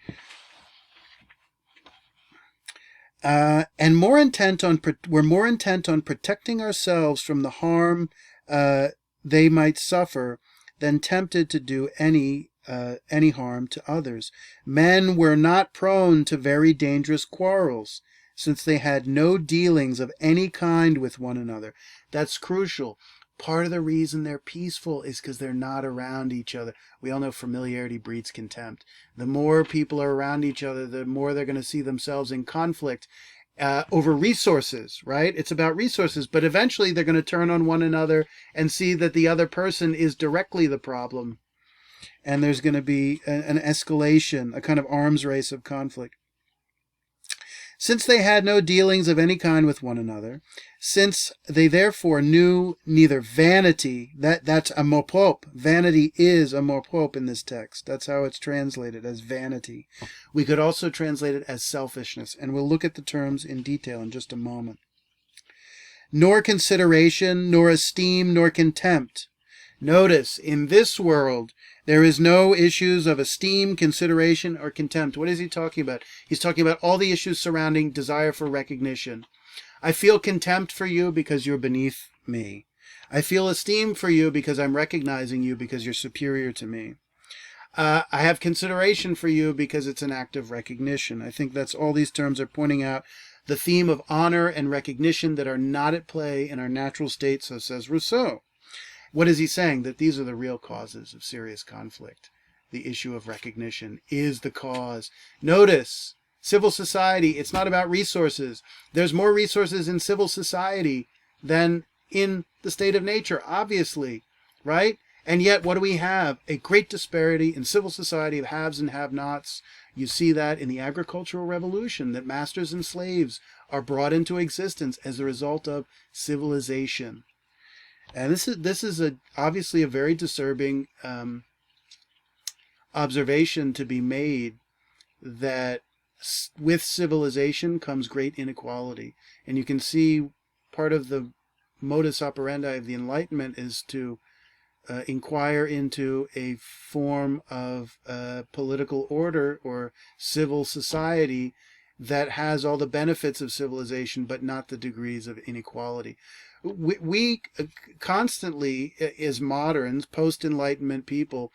And we're more intent on protecting ourselves from the harm they might suffer than tempted to do any harm to others. Men were not prone to very dangerous quarrels, since they had no dealings of any kind with one another. That's crucial. Part of the reason they're peaceful is because they're not around each other. We all know familiarity breeds contempt. The more people are around each other, the more they're going to see themselves in conflict over resources, right? It's about resources, but eventually they're going to turn on one another and see that the other person is directly the problem. And there's going to be an escalation, a kind of arms race of conflict. Since they had no dealings of any kind with one another, since they therefore knew neither vanity, that's amour propre. Vanity is amour propre in this text. That's how it's translated, as vanity. We could also translate it as selfishness, and we'll look at the terms in detail in just a moment. Nor consideration, nor esteem, nor contempt. Notice, in this world, there is no issues of esteem, consideration, or contempt. What is he talking about? He's talking about all the issues surrounding desire for recognition. I feel contempt for you because you're beneath me. I feel esteem for you because I'm recognizing you because you're superior to me. I have consideration for you because it's an act of recognition. I think that's all these terms are pointing out. The theme of honor and recognition that are not at play in our natural state, so says Rousseau. What is he saying? That these are the real causes of serious conflict. The issue of recognition is the cause. Notice, civil society, it's not about resources. There's more resources in civil society than in the state of nature, obviously, right? And yet, what do we have? A great disparity in civil society of haves and have-nots. You see that in the agricultural revolution, that masters and slaves are brought into existence as a result of civilization. And this is obviously a very disturbing observation to be made, that with civilization comes great inequality. And you can see part of the modus operandi of the Enlightenment is to inquire into a form of political order or civil society that has all the benefits of civilization but not the degrees of inequality. We constantly, as moderns, post-Enlightenment people,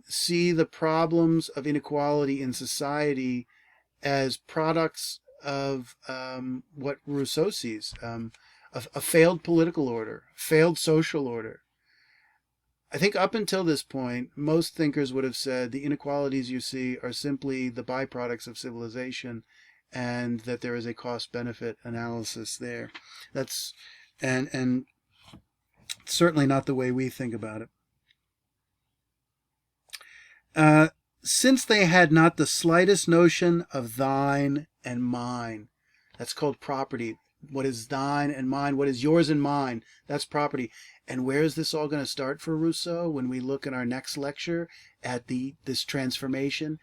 see the problems of inequality in society as products of what Rousseau sees, a failed political order, failed social order. I think up until this point, most thinkers would have said the inequalities you see are simply the byproducts of civilization, and that there is a cost-benefit analysis there. That's and certainly not the way we think about it. Since they had not the slightest notion of thine and mine, that's called property. What is thine and mine? What is yours and mine? That's property. And where is this all going to start for Rousseau? When we look in our next lecture at this transformation,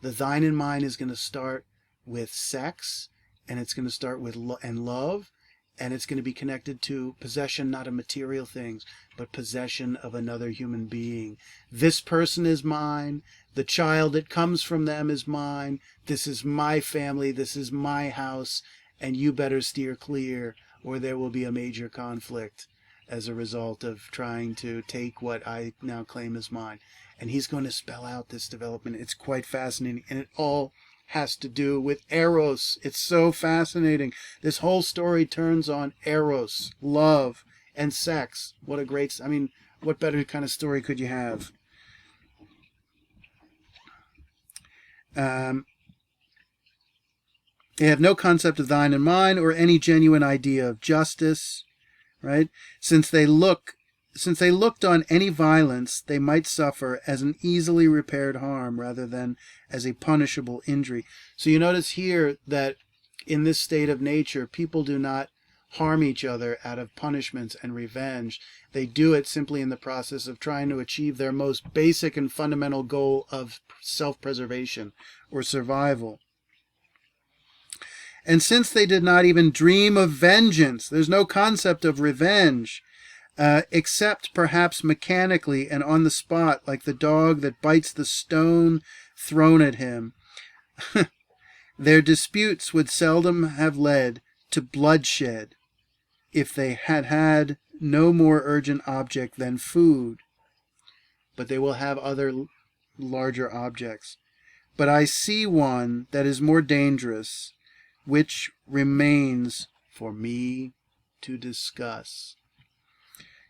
the thine and mine is going to start with sex, and it's going to start with love, and it's going to be connected to possession, not of material things, but possession of another human being. This person is mine. The child that comes from them is mine. This is my family. This is my house. And you better steer clear, or there will be a major conflict as a result of trying to take what I now claim as mine. And he's going to spell out this development. It's quite fascinating. And it all has to do with eros. It's so fascinating. This whole story turns on eros, love, and sex. What a great, what better kind of story could you have? They have no concept of thine and mine, or any genuine idea of justice, right? Since they looked on any violence they might suffer as an easily repaired harm rather than as a punishable injury. So you notice here that in this state of nature, people do not harm each other out of punishments and revenge. They do it simply in the process of trying to achieve their most basic and fundamental goal of self-preservation or survival. And since they did not even dream of vengeance, there's no concept of revenge, except perhaps mechanically and on the spot, like the dog that bites the stone thrown at him. Their disputes would seldom have led to bloodshed if they had had no more urgent object than food. But they will have other larger objects. But I see one that is more dangerous, which remains for me to discuss.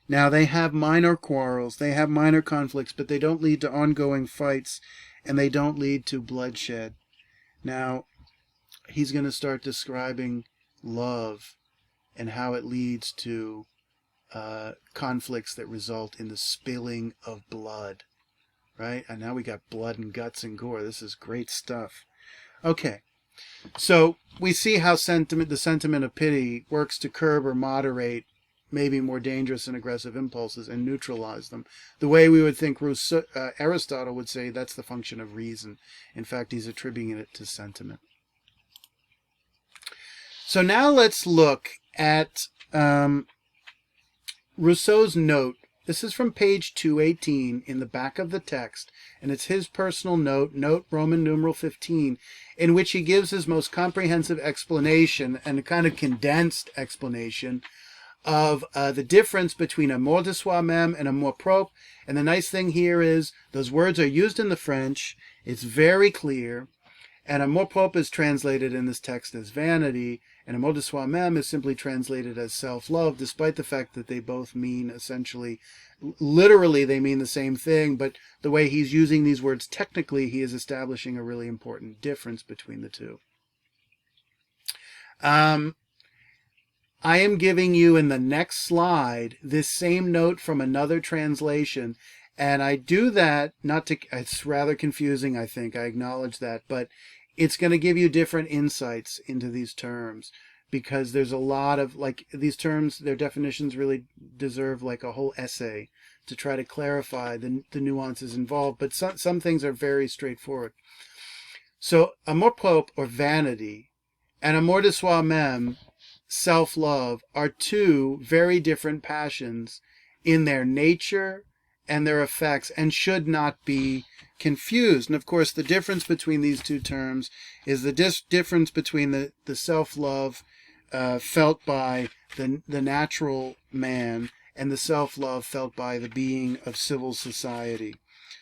Now, they have minor quarrels, they have minor conflicts, but they don't lead to ongoing fights, and they don't lead to bloodshed. Now, he's going to start describing love and how it leads to conflicts that result in the spilling of blood. Right? And now we got blood and guts and gore. This is great stuff. Okay. So we see how the sentiment of pity works to curb or moderate maybe more dangerous and aggressive impulses and neutralize them. The way we would think Rousseau, Aristotle would say that's the function of reason. In fact, he's attributing it to sentiment. So now let's look at Rousseau's note. This is from page 218 in the back of the text, and it's his personal note, note Roman numeral 15, in which he gives his most comprehensive explanation and a kind of condensed explanation of the difference between amour de soi-même and amour propre. And the nice thing here is those words are used in the French. It's very clear. And amour propre is translated in this text as vanity, and amour de soi-même is simply translated as self-love, despite the fact that they both mean essentially, literally they mean the same thing, but the way he's using these words technically, he is establishing a really important difference between the two. I am giving you in the next slide this same note from another translation, and I do that not to, it's rather confusing, I think, I acknowledge that, but it's going to give you different insights into these terms, because there's a lot of, like, these terms, their definitions really deserve like a whole essay to try to clarify the nuances involved, but some things are very straightforward. So, amour propre, or vanity, and amour de soi-même, self-love, are two very different passions in their nature and their effects, and should not be confused. And of course, the difference between these two terms is the difference between the self-love felt by the natural man and the self-love felt by the being of civil society.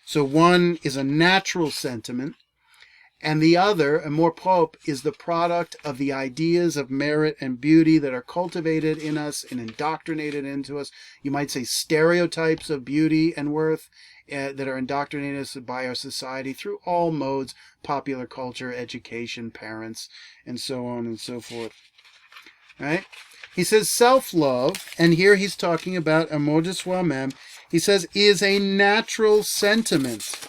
So one is a natural sentiment, and the other, amour propre, is the product of the ideas of merit and beauty that are cultivated in us and indoctrinated into us. You might say stereotypes of beauty and worth that are indoctrinated us by our society through all modes, popular culture, education, parents, and so on and so forth. Right? He says self-love, and here he's talking about amour de soi-même. He says is a natural sentiment.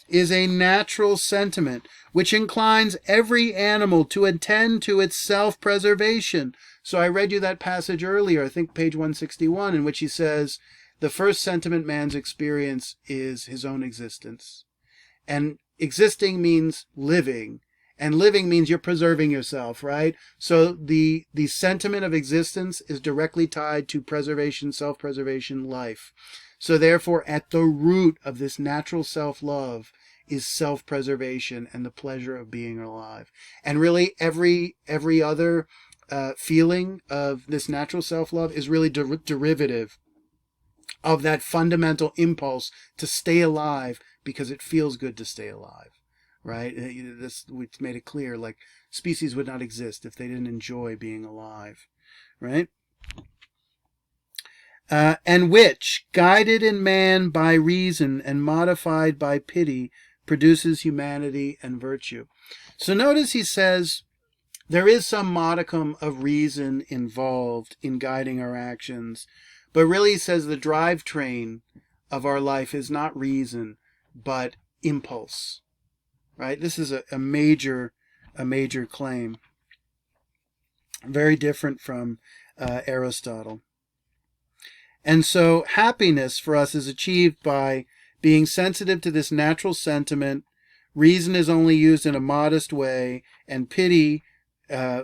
Is a natural sentiment which inclines every animal to attend to its self-preservation. So I read you that passage earlier, I think page 161, in which he says the first sentiment man's experience is his own existence. And existing means living. And living means you're preserving yourself, right? So the sentiment of existence is directly tied to preservation, self-preservation, life. So therefore, at the root of this natural self-love is self-preservation and the pleasure of being alive. And really, every other feeling of this natural self-love is really derivative of that fundamental impulse to stay alive because it feels good to stay alive, right? This, we've made it clear, like, species would not exist if they didn't enjoy being alive, right? And which, guided in man by reason and modified by pity, produces humanity and virtue. So notice he says there is some modicum of reason involved in guiding our actions, but really he says the drivetrain of our life is not reason, but impulse, right? This is a major claim. Very different from Aristotle. And so happiness for us is achieved by being sensitive to this natural sentiment. Reason is only used in a modest way, and pity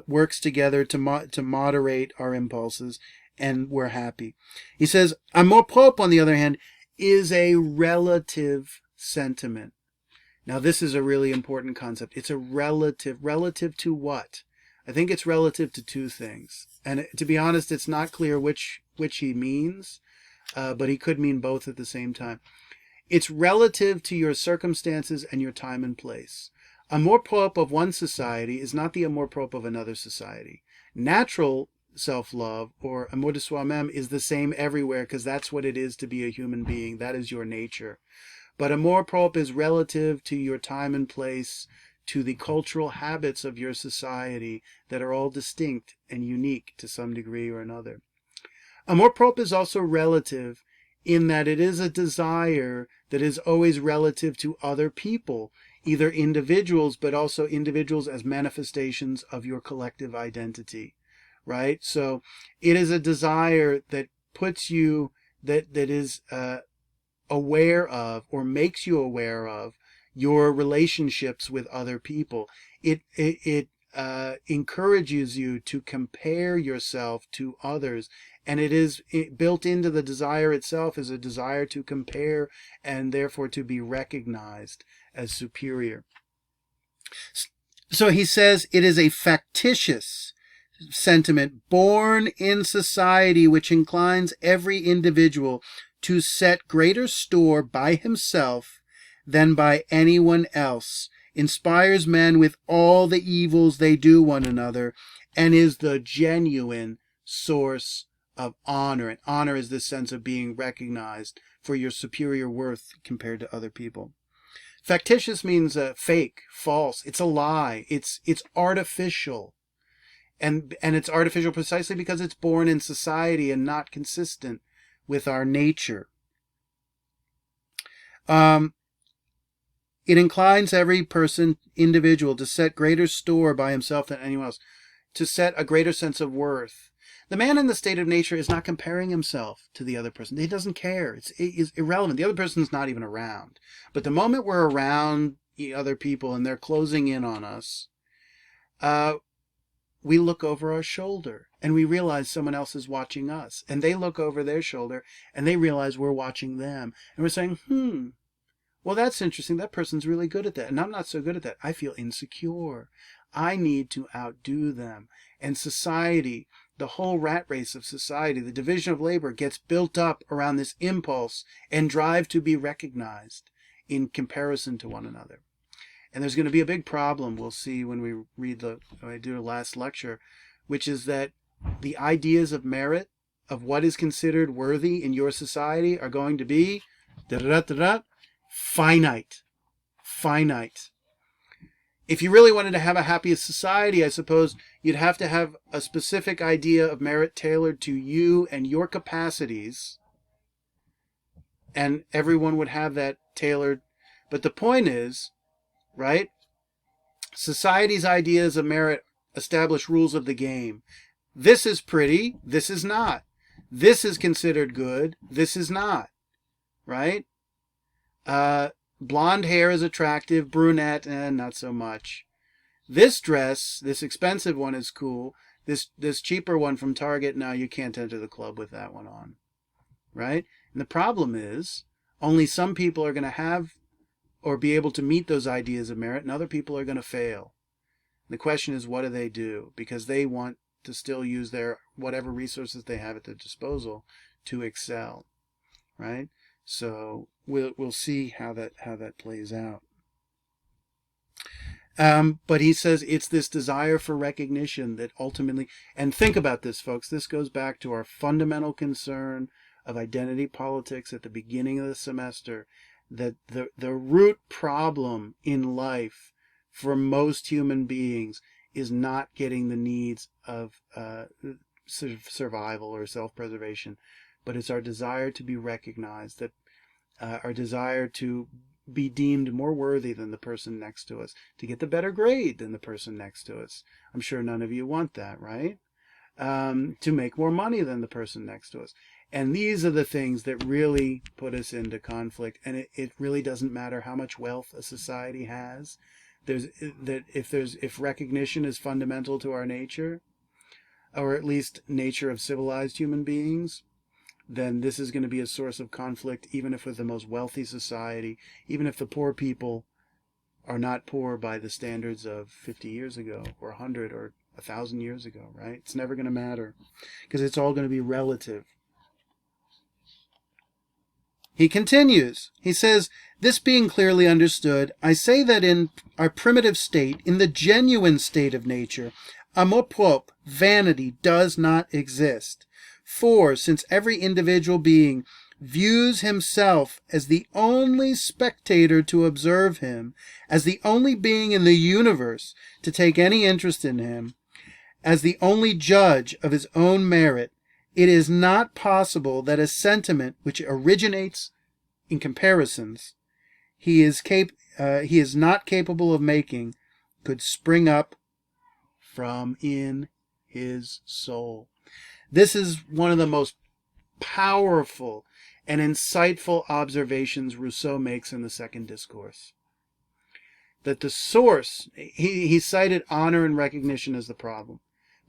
works together to moderate our impulses, and we're happy. He says, amour propre, on the other hand, is a relative sentiment. Now, this is a really important concept. It's a relative to what? I think it's relative to two things. And to be honest, it's not clear which he means, but he could mean both at the same time. It's relative to your circumstances and your time and place. Amour propre of one society is not the amour propre of another society. Natural self-love, or amour de soi-même, is the same everywhere because that's what it is to be a human being. That is your nature. But amour propre is relative to your time and place, to the cultural habits of your society that are all distinct and unique to some degree or another. Amour propre is also relative in that it is a desire that is always relative to other people, either individuals, but also individuals as manifestations of your collective identity, right? So it is a desire that puts you, that is aware of, or makes you aware of, your relationships with other people. It encourages you to compare yourself to others, and built into the desire itself is a desire to compare and therefore to be recognized as superior. So he says it is a factitious sentiment born in society which inclines every individual to set greater store by himself than by anyone else, inspires men with all the evils they do one another, and is the genuine source of honor. And honor is this sense of being recognized for your superior worth compared to other people. Factitious means fake, false. It's a lie. It's artificial. And it's artificial precisely because it's born in society and not consistent with our nature. It inclines every individual, to set greater store by himself than anyone else, to set a greater sense of worth. The man in the state of nature is not comparing himself to the other person. He doesn't care. It is irrelevant. The other person's not even around. But the moment we're around other people and they're closing in on us, we look over our shoulder and we realize someone else is watching us. And they look over their shoulder and they realize we're watching them. And we're saying, well, that's interesting. That person's really good at that. And I'm not so good at that. I feel insecure. I need to outdo them. And society, the whole rat race of society, the division of labor, gets built up around this impulse and drive to be recognized in comparison to one another. And there's going to be a big problem, we'll see when we when I do the last lecture, which is that the ideas of merit, of what is considered worthy in your society, are going to be finite. If you really wanted to have a happy society, I suppose you'd have to have a specific idea of merit tailored to you and your capacities, and everyone would have that tailored. But the point is, right? Society's ideas of merit establish rules of the game. This is pretty, this is not. This is considered good, this is not. Right? Blonde hair is attractive, brunette, not so much. This dress, this expensive one, is cool. This cheaper one from Target, no, you can't enter the club with that one on. Right? And the problem is, only some people are going to have or be able to meet those ideas of merit, and other people are going to fail. The question is, what do? Because they want to still use their whatever resources they have at their disposal to excel, right? So we'll see how that plays out. But he says it's this desire for recognition that ultimately, and think about this, folks, this goes back to our fundamental concern of identity politics at the beginning of the semester, that the root problem in life for most human beings is not getting the needs of survival or self-preservation, but it's our desire to be recognized, that our desire to be deemed more worthy than the person next to us, to get the better grade than the person next to us. I'm sure none of you want that, right? to make more money than the person next to us. And these are the things that really put us into conflict. And it really doesn't matter how much wealth a society has. If recognition is fundamental to our nature, or at least nature of civilized human beings, then this is going to be a source of conflict, even if with the most wealthy society, even if the poor people are not poor by the standards of 50 years ago, or 100 or 1,000 years ago, right? It's never going to matter, because it's all going to be relative. He continues. He says, this being clearly understood, I say that in our primitive state, in the genuine state of nature, amour propre, vanity, does not exist. For, since every individual being views himself as the only spectator to observe him, as the only being in the universe to take any interest in him, as the only judge of his own merit, it is not possible that a sentiment which originates in comparisons he is not capable of making could spring up from in his soul. This is one of the most powerful and insightful observations Rousseau makes in the second discourse. That the source, he cited honor and recognition as the problem,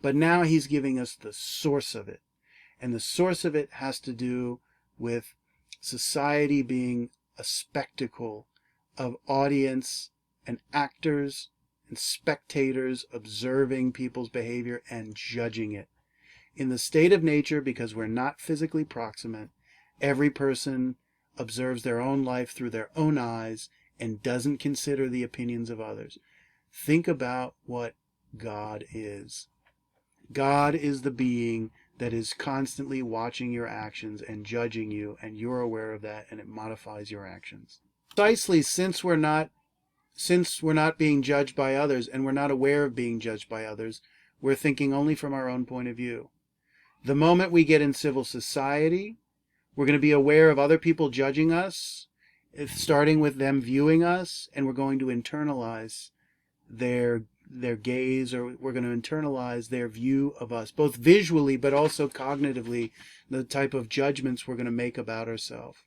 but now he's giving us the source of it. And the source of it has to do with society being a spectacle of audience and actors and spectators observing people's behavior and judging it. In the state of nature, because we're not physically proximate, every person observes their own life through their own eyes and doesn't consider the opinions of others. Think about what God is. God is the being that is constantly watching your actions and judging you, and you're aware of that, and it modifies your actions. Precisely since we're not being judged by others, and we're not aware of being judged by others, we're thinking only from our own point of view. The moment we get in civil society, we're going to be aware of other people judging us, starting with them viewing us, and we're going to internalize their gaze, or we're going to internalize their view of us, both visually but also cognitively, the type of judgments we're going to make about ourselves.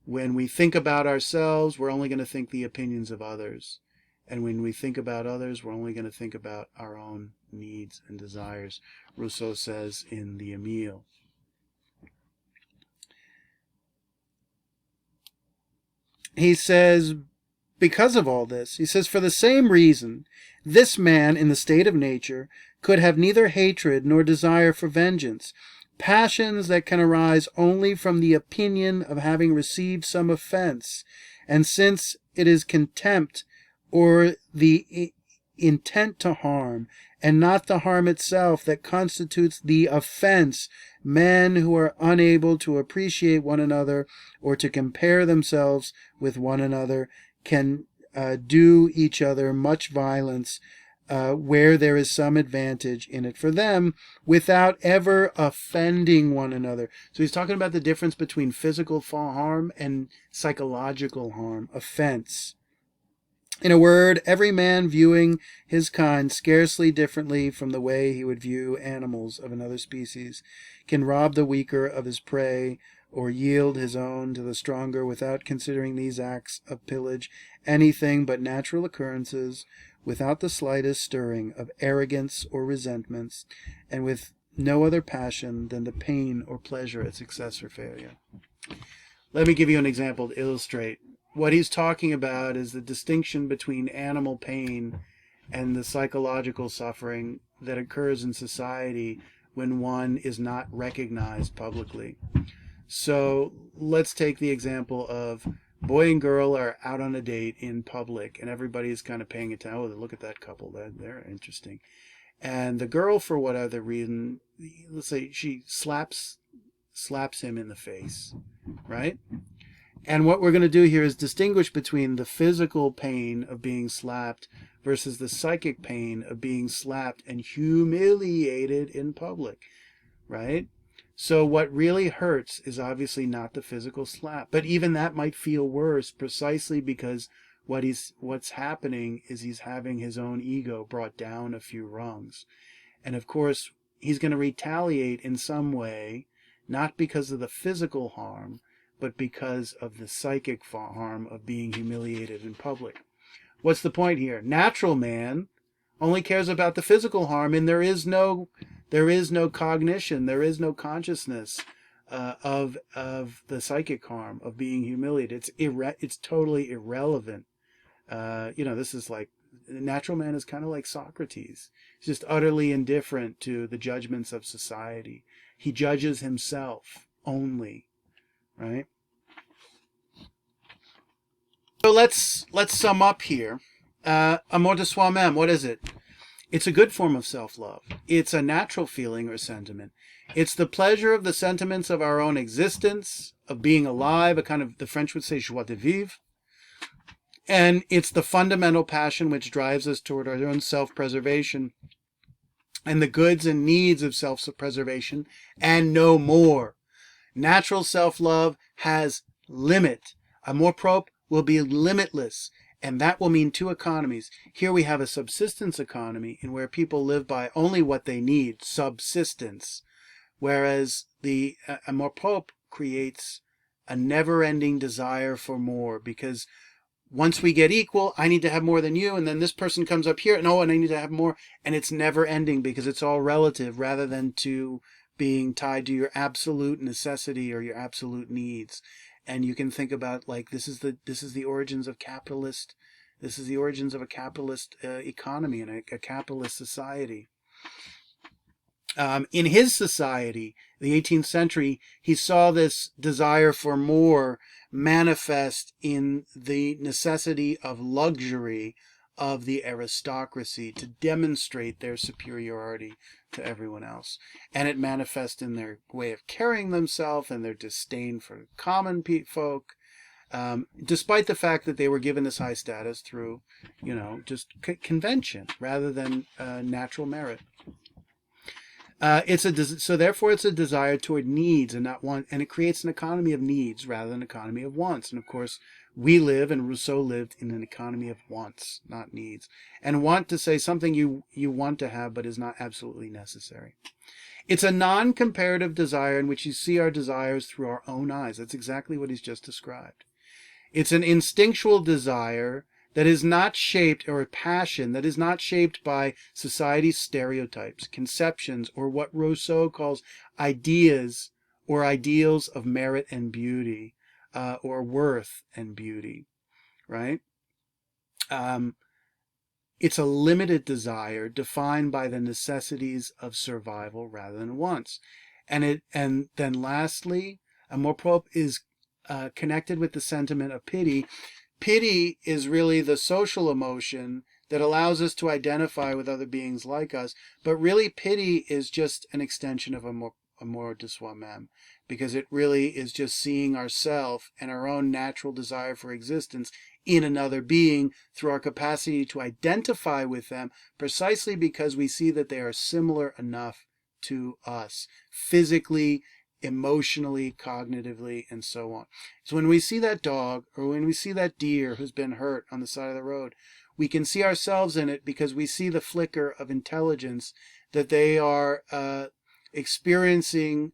When we think about ourselves, we're only going to think the opinions of others. And when we think about others, we're only going to think about our own needs and desires, Rousseau says in the Amour. He says, because of all this, he says, for the same reason, this man in the state of nature could have neither hatred nor desire for vengeance, passions that can arise only from the opinion of having received some offense, and since it is contempt or the intent to harm, and not the harm itself, that constitutes the offense, men who are unable to appreciate one another or to compare themselves with one another can do each other much violence where there is some advantage in it for them, without ever offending one another. So he's talking about the difference between physical harm and psychological harm, offense. In a word, every man viewing his kind scarcely differently from the way he would view animals of another species, can rob the weaker of his prey, or yield his own to the stronger, without considering these acts of pillage anything but natural occurrences, without the slightest stirring of arrogance or resentments, and with no other passion than the pain or pleasure at success or failure. Let me give you an example to illustrate. What he's talking about is the distinction between animal pain and the psychological suffering that occurs in society when one is not recognized publicly. So let's take the example of boy and girl are out on a date in public, and everybody's kind of paying attention. Oh, look at that couple. They're interesting. And the girl, for whatever reason, let's say she slaps him in the face, right? And what we're going to do here is distinguish between the physical pain of being slapped versus the psychic pain of being slapped and humiliated in public, right? So what really hurts is obviously not the physical slap, but even that might feel worse precisely because what's happening is he's having his own ego brought down a few rungs. And of course, he's going to retaliate in some way, not because of the physical harm, but because of the psychic harm of being humiliated in public. What's the point here? Natural man only cares about the physical harm, and there is no cognition, there is no consciousness of the psychic harm of being humiliated. It's totally irrelevant. This is like, natural man is kind of like Socrates. He's just utterly indifferent to the judgments of society. He judges himself only, right? So let's sum up here. Amour de soi-même, what is it? It's a good form of self-love. It's a natural feeling or sentiment. It's the pleasure of the sentiments of our own existence, of being alive, a kind of, the French would say, joie de vivre. And it's the fundamental passion which drives us toward our own self-preservation and the goods and needs of self-preservation, and no more. Natural self-love has limit. Amour propre will be limitless, and that will mean two economies. Here we have a subsistence economy, in where people live by only what they need, subsistence, whereas the amour propre creates a never-ending desire for more, because once we get equal, I need to have more than you, and then this person comes up here, and I need to have more, and it's never ending because it's all relative rather than to being tied to your absolute necessity or your absolute needs. And you can think about, like, this is the origins of capitalist. This is the origins of a capitalist economy and a capitalist society. In his society, the 18th century, he saw this desire for more manifest in the necessity of luxury of the aristocracy to demonstrate their superiority to everyone else. And it manifests in their way of carrying themselves and their disdain for common folk, despite the fact that they were given this high status through, just convention rather than natural merit. So therefore it's a desire toward needs and not want, and it creates an economy of needs rather than an economy of wants. And of course, we live, and Rousseau lived, in an economy of wants, not needs. And want to say something you want to have but is not absolutely necessary. It's a non-comparative desire in which you see our desires through our own eyes. That's exactly what he's just described. It's an instinctual desire that is not shaped, or a passion that is not shaped by society's stereotypes, conceptions, or what Rousseau calls ideas or ideals of merit and beauty, or worth and beauty, right? It's a limited desire defined by the necessities of survival rather than wants. And then lastly, amour propre is connected with the sentiment of pity. Pity is really the social emotion that allows us to identify with other beings like us, but really pity is just an extension of amour de soi-même, because it really is just seeing ourself and our own natural desire for existence in another being through our capacity to identify with them, precisely because we see that they are similar enough to us, physically, emotionally, cognitively, and so on. So when we see that dog, or when we see that deer who's been hurt on the side of the road, we can see ourselves in it because we see the flicker of intelligence that they are experiencing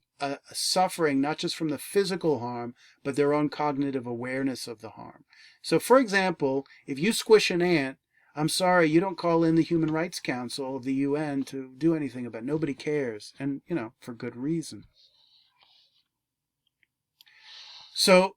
suffering, not just from the physical harm, but their own cognitive awareness of the harm. So, for example, if you squish an ant, I'm sorry, you don't call in the Human Rights Council of the UN to do anything about it. Nobody cares, and, for good reason. So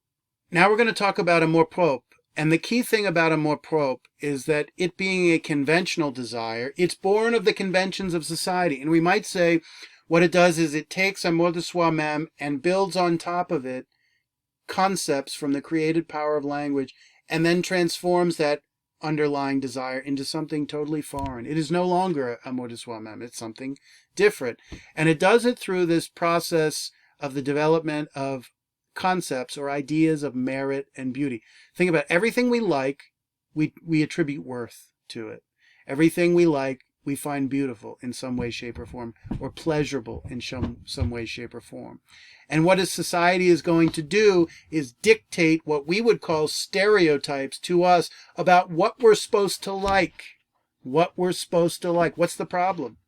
now we're going to talk about amour propre. And the key thing about amour propre is that it being a conventional desire, it's born of the conventions of society. And we might say what it does is it takes amour de soi-même and builds on top of it concepts from the created power of language, and then transforms that underlying desire into something totally foreign. It is no longer amour de soi-même. It's something different. And it does it through this process of the development of concepts or ideas of merit and beauty. Think about everything we like, we attribute worth to it. Everything we like, we find beautiful in some way, shape, or form, or pleasurable in some way, shape, or form. And what society is going to do is dictate what we would call stereotypes to us about what we're supposed to like. What we're supposed to like. What's the problem?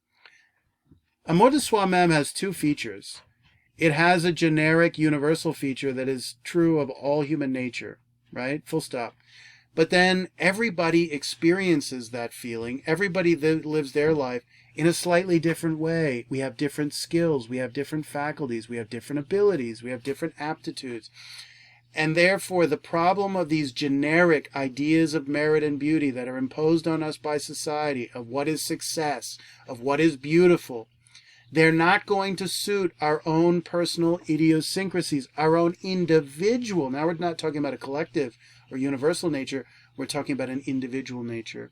Amour de soi-même has two features. It has a generic universal feature that is true of all human nature, right? Full stop. But then everybody experiences that feeling. Everybody lives their life in a slightly different way. We have different skills. We have different faculties. We have different abilities. We have different aptitudes. And therefore, the problem of these generic ideas of merit and beauty that are imposed on us by society, of what is success, of what is beautiful, they're not going to suit our own personal idiosyncrasies, our own individual. Now, we're not talking about a collective or universal nature. We're talking about an individual nature.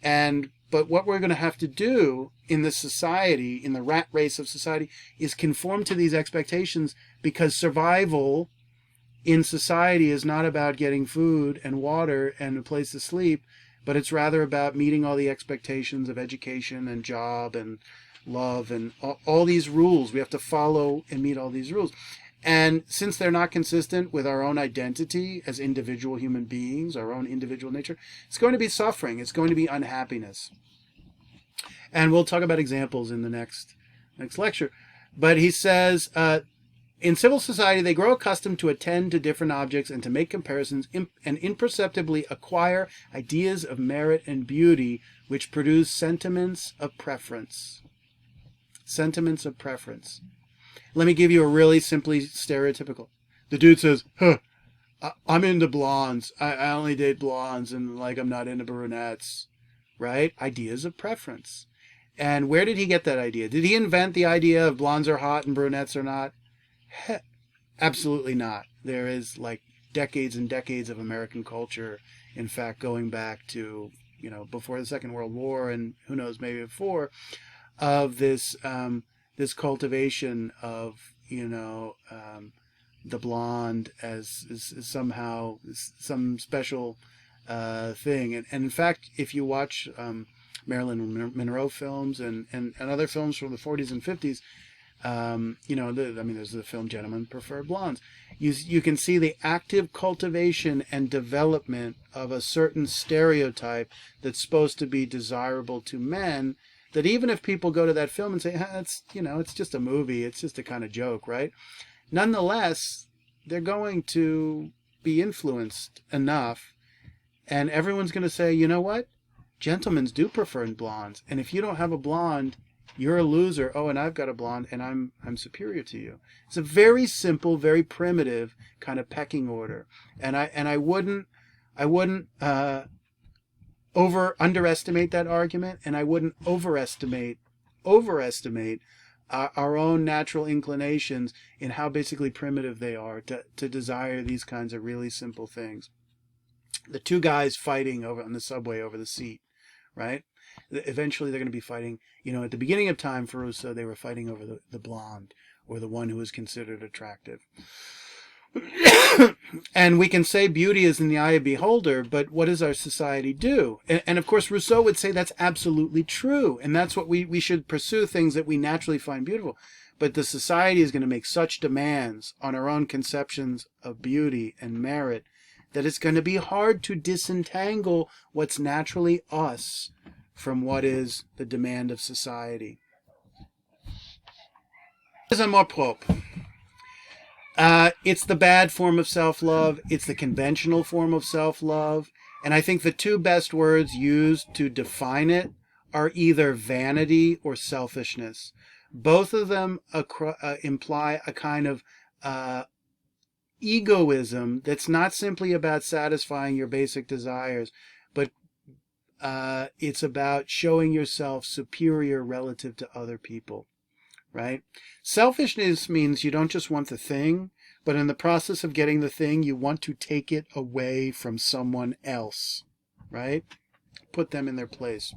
But what we're going to have to do in this society, in the rat race of society, is conform to these expectations, because survival in society is not about getting food and water and a place to sleep, but it's rather about meeting all the expectations of education and job and love and all these rules. We have to follow and meet all these rules. And since they're not consistent with our own identity as individual human beings, our own individual nature, it's going to be suffering. It's going to be unhappiness. And we'll talk about examples in the next lecture. But he says, in civil society, they grow accustomed to attend to different objects and to make comparisons and imperceptibly acquire ideas of merit and beauty, which produce sentiments of preference. Sentiments of preference. Let me give you a really simply stereotypical. The dude says, I'm into blondes. I only date blondes, and like I'm not into brunettes. Right? Ideas of preference. And where did he get that idea? Did he invent the idea of blondes are hot and brunettes are not? Absolutely not. There is like decades and decades of American culture, in fact, going back to, before the Second World War, and who knows, maybe before, of this this cultivation of the blonde as somehow some special thing. And in fact, if you watch Marilyn Monroe films and other films from the 40s and 50s, there's the film Gentlemen Prefer Blondes. You can see the active cultivation and development of a certain stereotype that's supposed to be desirable to men, that even if people go to that film and say, it's just a movie, it's just a kind of joke, right? Nonetheless, they're going to be influenced enough, and everyone's going to say, you know what? Gentlemen do prefer blondes, and if you don't have a blonde, you're a loser. Oh, and I've got a blonde, and I'm superior to you. It's a very simple, very primitive kind of pecking order, and I wouldn't underestimate that argument, and I wouldn't overestimate our own natural inclinations in how basically primitive they are to desire these kinds of really simple things. The two guys fighting over on the subway over the seat, right? Eventually they're going to be fighting, at the beginning of time for Rousseau, they were fighting over the blonde, or the one who was considered attractive. And we can say beauty is in the eye of the beholder, but what does our society do? And of course, Rousseau would say that's absolutely true. And that's what we should pursue, things that we naturally find beautiful. But the society is going to make such demands on our own conceptions of beauty and merit that it's going to be hard to disentangle what's naturally us from what is the demand of society. Is amour propre. It's the bad form of self-love. It's the conventional form of self-love. And I think the two best words used to define it are either vanity or selfishness. Both of them imply a kind of egoism that's not simply about satisfying your basic desires, but it's about showing yourself superior relative to other people. Right? Selfishness means you don't just want the thing, but in the process of getting the thing, you want to take it away from someone else. Right? Put them in their place.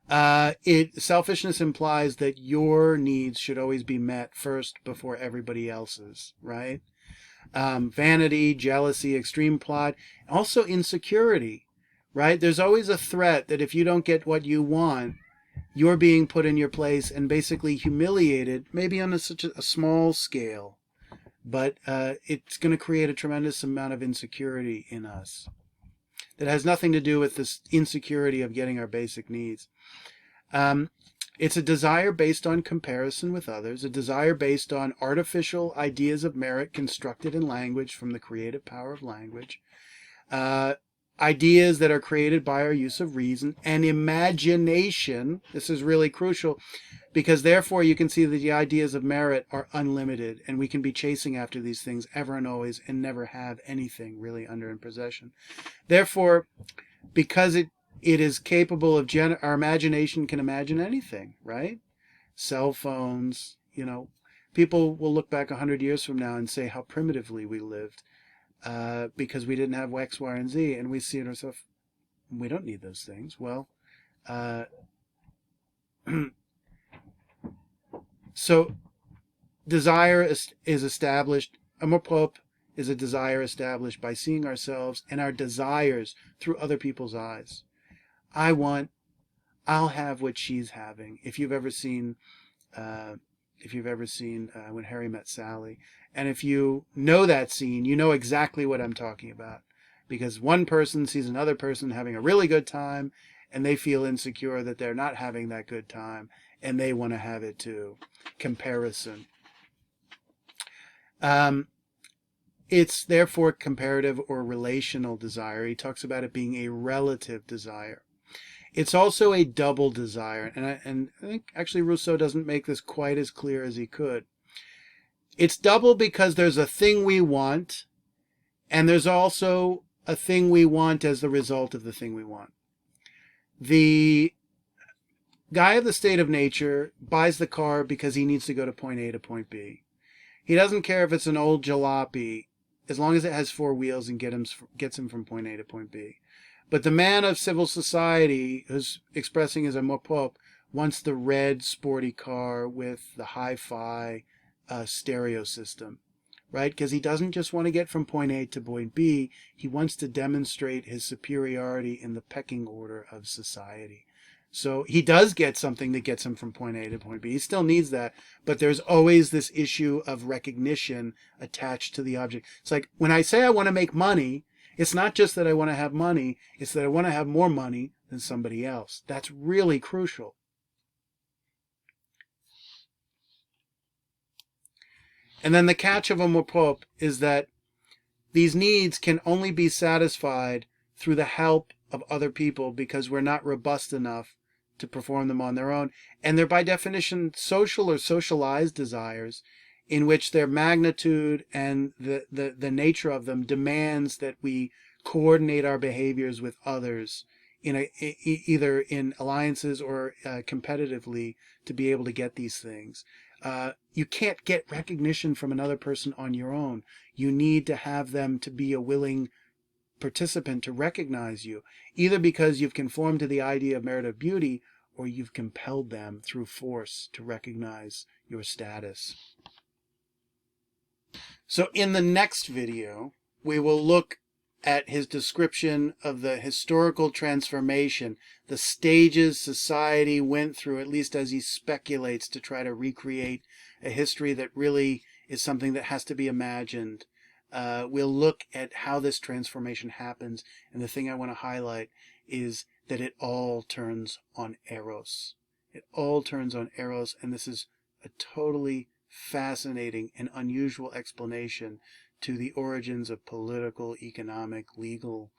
Selfishness implies that your needs should always be met first before everybody else's. Right? Vanity, jealousy, extreme pride, also insecurity. Right? There's always a threat that if you don't get what you want, you're being put in your place and basically humiliated, maybe on such a small scale, but it's going to create a tremendous amount of insecurity in us that has nothing to do with this insecurity of getting our basic needs. It's a desire based on comparison with others, a desire based on artificial ideas of merit constructed in language from the creative power of language, ideas that are created by our use of reason, and imagination. This is really crucial, because therefore you can see that the ideas of merit are unlimited, and we can be chasing after these things ever and always and never have anything really under in possession. Therefore, because it is capable of, our imagination can imagine anything, right? Cell phones, people will look back 100 years from now and say how primitively we lived, because we didn't have X, Y, and Z, and we see in ourselves, we don't need those things. Well, so desire is established. Amour propre is a desire established by seeing ourselves and our desires through other people's eyes. I'll have what she's having. If you've ever seen When Harry Met Sally, and if you know that scene, you know exactly what I'm talking about, because one person sees another person having a really good time, and they feel insecure that they're not having that good time, and they want to have it too. Comparison. It's therefore comparative or relational desire. He talks about it being a relative desire. It's also a double desire, and I think actually Rousseau doesn't make this quite as clear as he could. It's double because there's a thing we want, and there's also a thing we want as the result of the thing we want. The guy of the state of nature buys the car because he needs to go to point A to point B. He doesn't care if it's an old jalopy, as long as it has four wheels and gets him from point A to point B. But the man of civil society, who's expressing his amour propre, wants the red sporty car with the hi-fi stereo system, right? Because he doesn't just want to get from point A to point B. He wants to demonstrate his superiority in the pecking order of society. So he does get something that gets him from point A to point B. He still needs that, but there's always this issue of recognition attached to the object. It's like when I say I want to make money, it's not just that I want to have money, it's that I want to have more money than somebody else. That's really crucial. And then the catch of amour propre is that these needs can only be satisfied through the help of other people, because we're not robust enough to perform them on their own. And they're by definition social or socialized desires, in which their magnitude and the nature of them demands that we coordinate our behaviors with others, either in alliances or competitively, to be able to get these things. You can't get recognition from another person on your own. You need to have them to be a willing participant to recognize you, either because you've conformed to the idea of merit of beauty, or you've compelled them through force to recognize your status. So in the next video, we will look at his description of the historical transformation, the stages society went through, at least as he speculates, to try to recreate a history that really is something that has to be imagined. We'll look at how this transformation happens, and the thing I want to highlight is that it all turns on Eros. It all turns on Eros, and this is a totally fascinating and unusual explanation to the origins of political, economic, legal,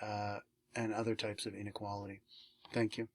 and other types of inequality. Thank you.